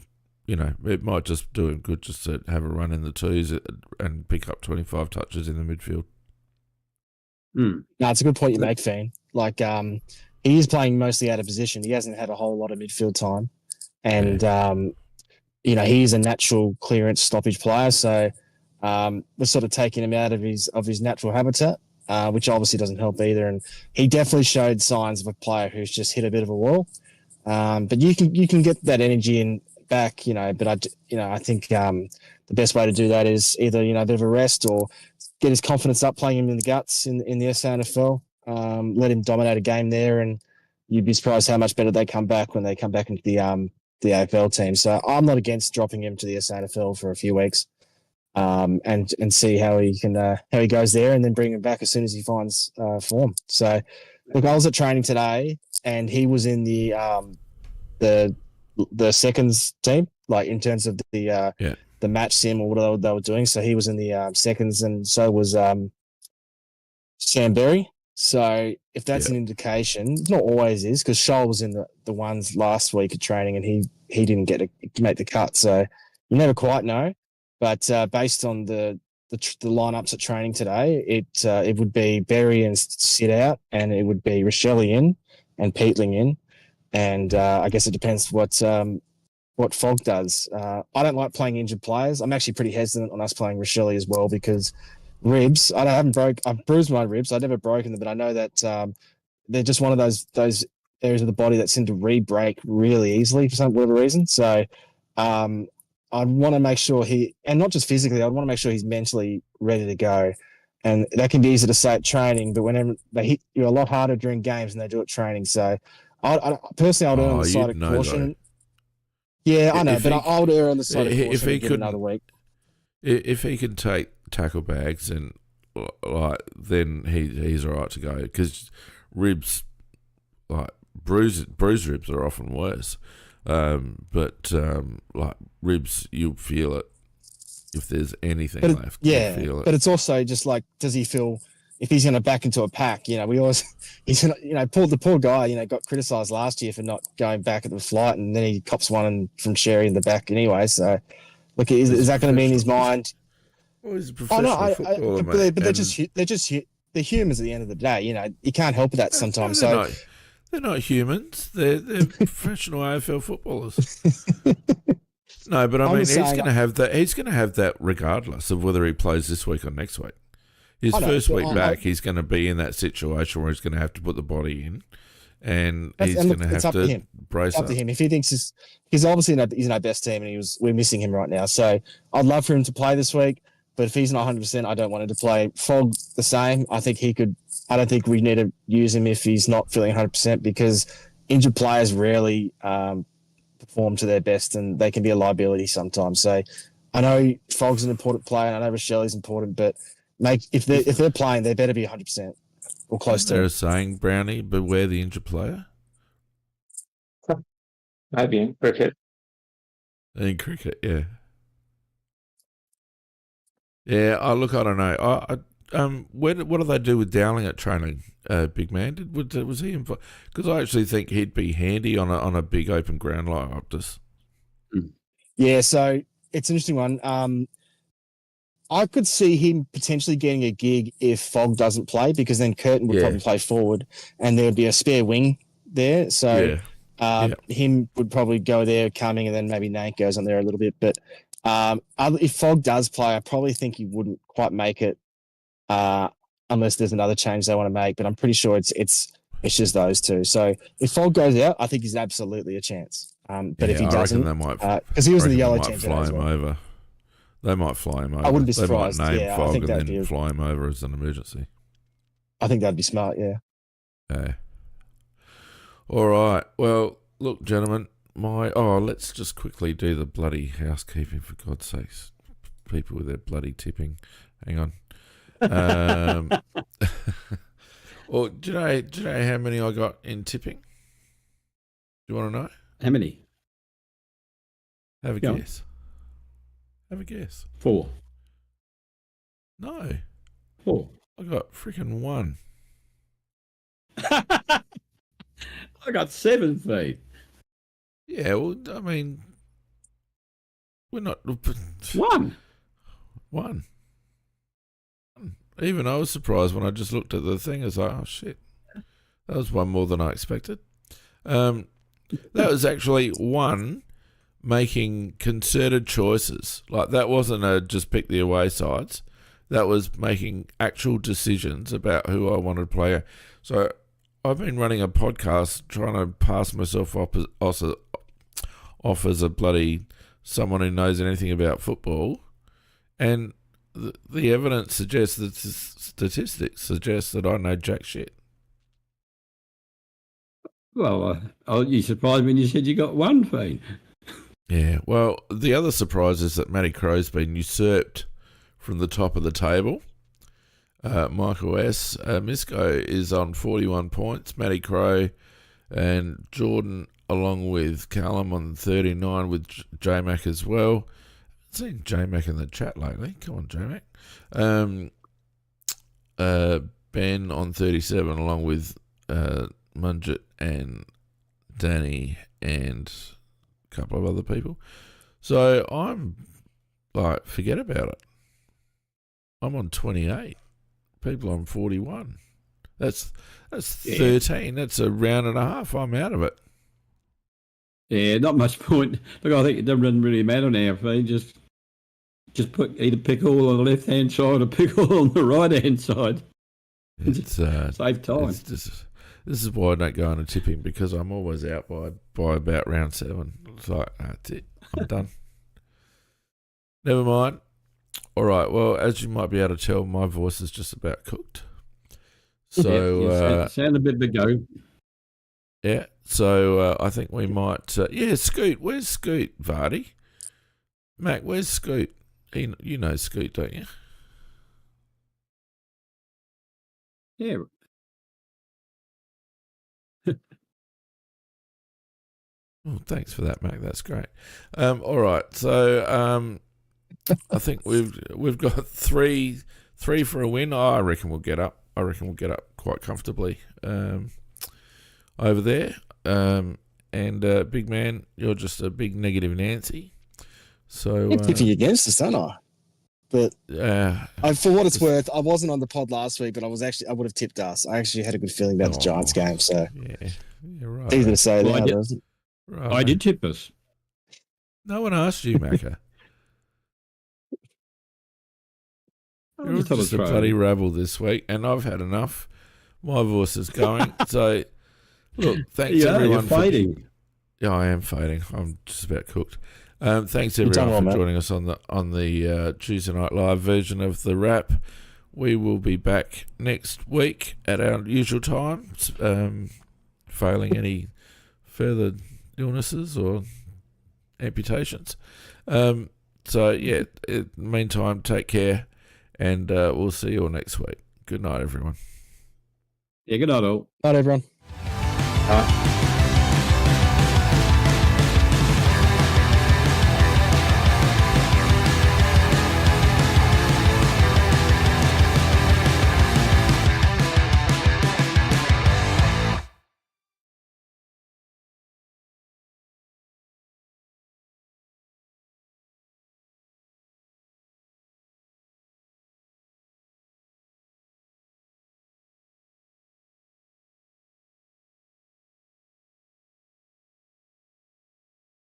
it might just do him good just to have a run in the twos and pick up 25 touches in the midfield. No, it's a good point you make, Fane. Like, he is playing mostly out of position. He hasn't had a whole lot of midfield time. And, he is a natural clearance stoppage player. So we're sort of taking him out of his natural habitat, which obviously doesn't help either. And he definitely showed signs of a player who's just hit a bit of a wall. But you can get that energy in back, but I think the best way to do that is either, a bit of a rest or get his confidence up, playing him in the guts in the SANFL. Let him dominate a game there, and you'd be surprised how much better they come back when they come back into the AFL team. So I'm not against dropping him to the SANFL for a few weeks, and see how he goes there, and then bring him back as soon as he finds form. So look, I was at training today, and he was in the seconds team, like in terms of the match sim or what they were doing. So he was in the seconds, and so was Sam Berry. So if that's an indication, it's not always is, because Scholl was in the ones last week at training and he didn't get to make the cut. So you never quite know. But based on the lineups at training today, it would be Berry and sit out, and it would be Rochelle in and Peatling in. And I guess it depends what Fogg does. I don't like playing injured players. I'm actually pretty hesitant on us playing Rochelle as well, because ribs. I've bruised my ribs. I've never broken them, but I know that they're just one of those areas of the body that seem to re-break really easily for whatever reason. So I'd want to make sure and not just physically, I'd want to make sure he's mentally ready to go. And that can be easy to say at training, but whenever they hit you a lot harder during games than they do at training. So I personally, I'd err on the side of caution. Though. Yeah, I know, but I would err on the side of caution if he could another week. If he can take tackle bags, and then he's all right to go, because ribs, like bruised ribs, are often worse. But like ribs, you'll feel it if there's anything left. Yeah, feel it. But it's also just like, does he feel if he's going to back into a pack? You know, the poor guy, got criticised last year for not going back at the flight, and then he cops one from Sherry in the back anyway. So, look, is that going to be in his mind? Well, he's a professional footballer, mate. But they're humans at the end of the day. You can't help that sometimes. They're not humans. They're professional AFL footballers. No, but I mean, he's going to have that. He's going to have that regardless of whether he plays this week or next week. His first week back, he's going to be in that situation where he's going to have to put the body in, and he's going to have to brace up. It's up to him. If he thinks he's obviously he's in our best team, and we're missing him right now. So I'd love for him to play this week. But if he's not 100%, I don't want him to play. Fogg, the same. I think he could. I don't think we need to use him if he's not feeling 100%, because injured players rarely perform to their best, and they can be a liability sometimes. So I know Fogg's an important player, and I know Rochelle's important, but if they're playing, they better be 100% or close to it. They're saying, Brownie, beware the injured player. Maybe in cricket. In cricket, yeah. Yeah, I don't know. What do they do with Dowling at training, big man? Was he involved? Because I actually think he'd be handy on a big open ground like Optus. Yeah, so it's an interesting one. I could see him potentially getting a gig if Fogg doesn't play, because then Curtin would probably play forward, and there would be a spare wing there. So him would probably go there, coming, and then maybe Nank goes on there a little bit, but. If Fogg does play, I probably think he wouldn't quite make it unless there's another change they want to make. But I'm pretty sure it's just those two. So if Fogg goes out, I think he's absolutely a chance. But if he doesn't, because he was in the yellow team, fly him over. They might fly him over. I wouldn't be surprised. They might name Fogg and then fly him over as an emergency. I think that'd be smart. Yeah. Okay. All right. Well, look, gentlemen. Let's just quickly do the bloody housekeeping, for God's sakes. People with their bloody tipping. Hang on. Well, do you know how many I got in tipping? Do you want to know? How many? Have a guess. Have a guess. 4. No. 4. I got freaking 1. I got 7 feet. Yeah, well, I mean, we're not... 1. Even I was surprised when I just looked at the thing. I was like, oh, shit. That was 1 more than I expected. That was actually 1 making concerted choices. Like, that wasn't a just pick the away sides. That was making actual decisions about who I wanted to play. So I've been running a podcast trying to pass myself off as a bloody someone who knows anything about football, and the evidence suggests that statistics suggest that I know jack shit. Well, you surprised when you said you got 1 feet. Yeah, well, the other surprise is that Matty Crow's been usurped from the top of the table. Michael S. Misco is on 41 points. Matty Crow and Jordan along with Callum on 39 with J-Mac as well. I've seen J-Mac in the chat lately. Come on, J-Mac. Ben on 37 along with Munjit and Danny and a couple of other people. So I'm like, forget about it. I'm on 28. People on 41. That's 13. That's a round and a half. I'm out of it. Yeah, not much point. Look, I think it doesn't really matter now. If they just either pick all on the left hand side or pick all on the right hand side. It's save time. This is why I don't go on a tipping, because I'm always out by about round 7. It's like, that's it. I'm done. Never mind. All right. Well, as you might be able to tell, my voice is just about cooked. So sound a bit go. Yeah. So I think we might. Scoot. Where's Scoot, Vardy? Mac, where's Scoot? You know Scoot, don't you? Yeah. Oh, thanks for that, Mac. That's great. All right. So I think we've got three for a win. I reckon we'll get up. I reckon we'll get up quite comfortably over there. And big man, you're just a big negative Nancy. So I'm tipping against us, don't I? But for what it's worth, I wasn't on the pod last week, but I would have tipped us. I actually had a good feeling about the Giants game, so yeah, right. It's easy to say that. I did tip us. No one asked you, Macca. You're just a bloody rabble this week, and I've had enough. My voice is going. So, look, thanks everyone. You're fading. Yeah, I am fading. I'm just about cooked. Thanks everyone for joining us on the Tuesday Night Live version of the wrap. We will be back next week at our usual time, failing any further illnesses or amputations. So yeah, in the meantime, take care, and we'll see you all next week. Good night, everyone. Yeah, good night all. Night, everyone. Bye.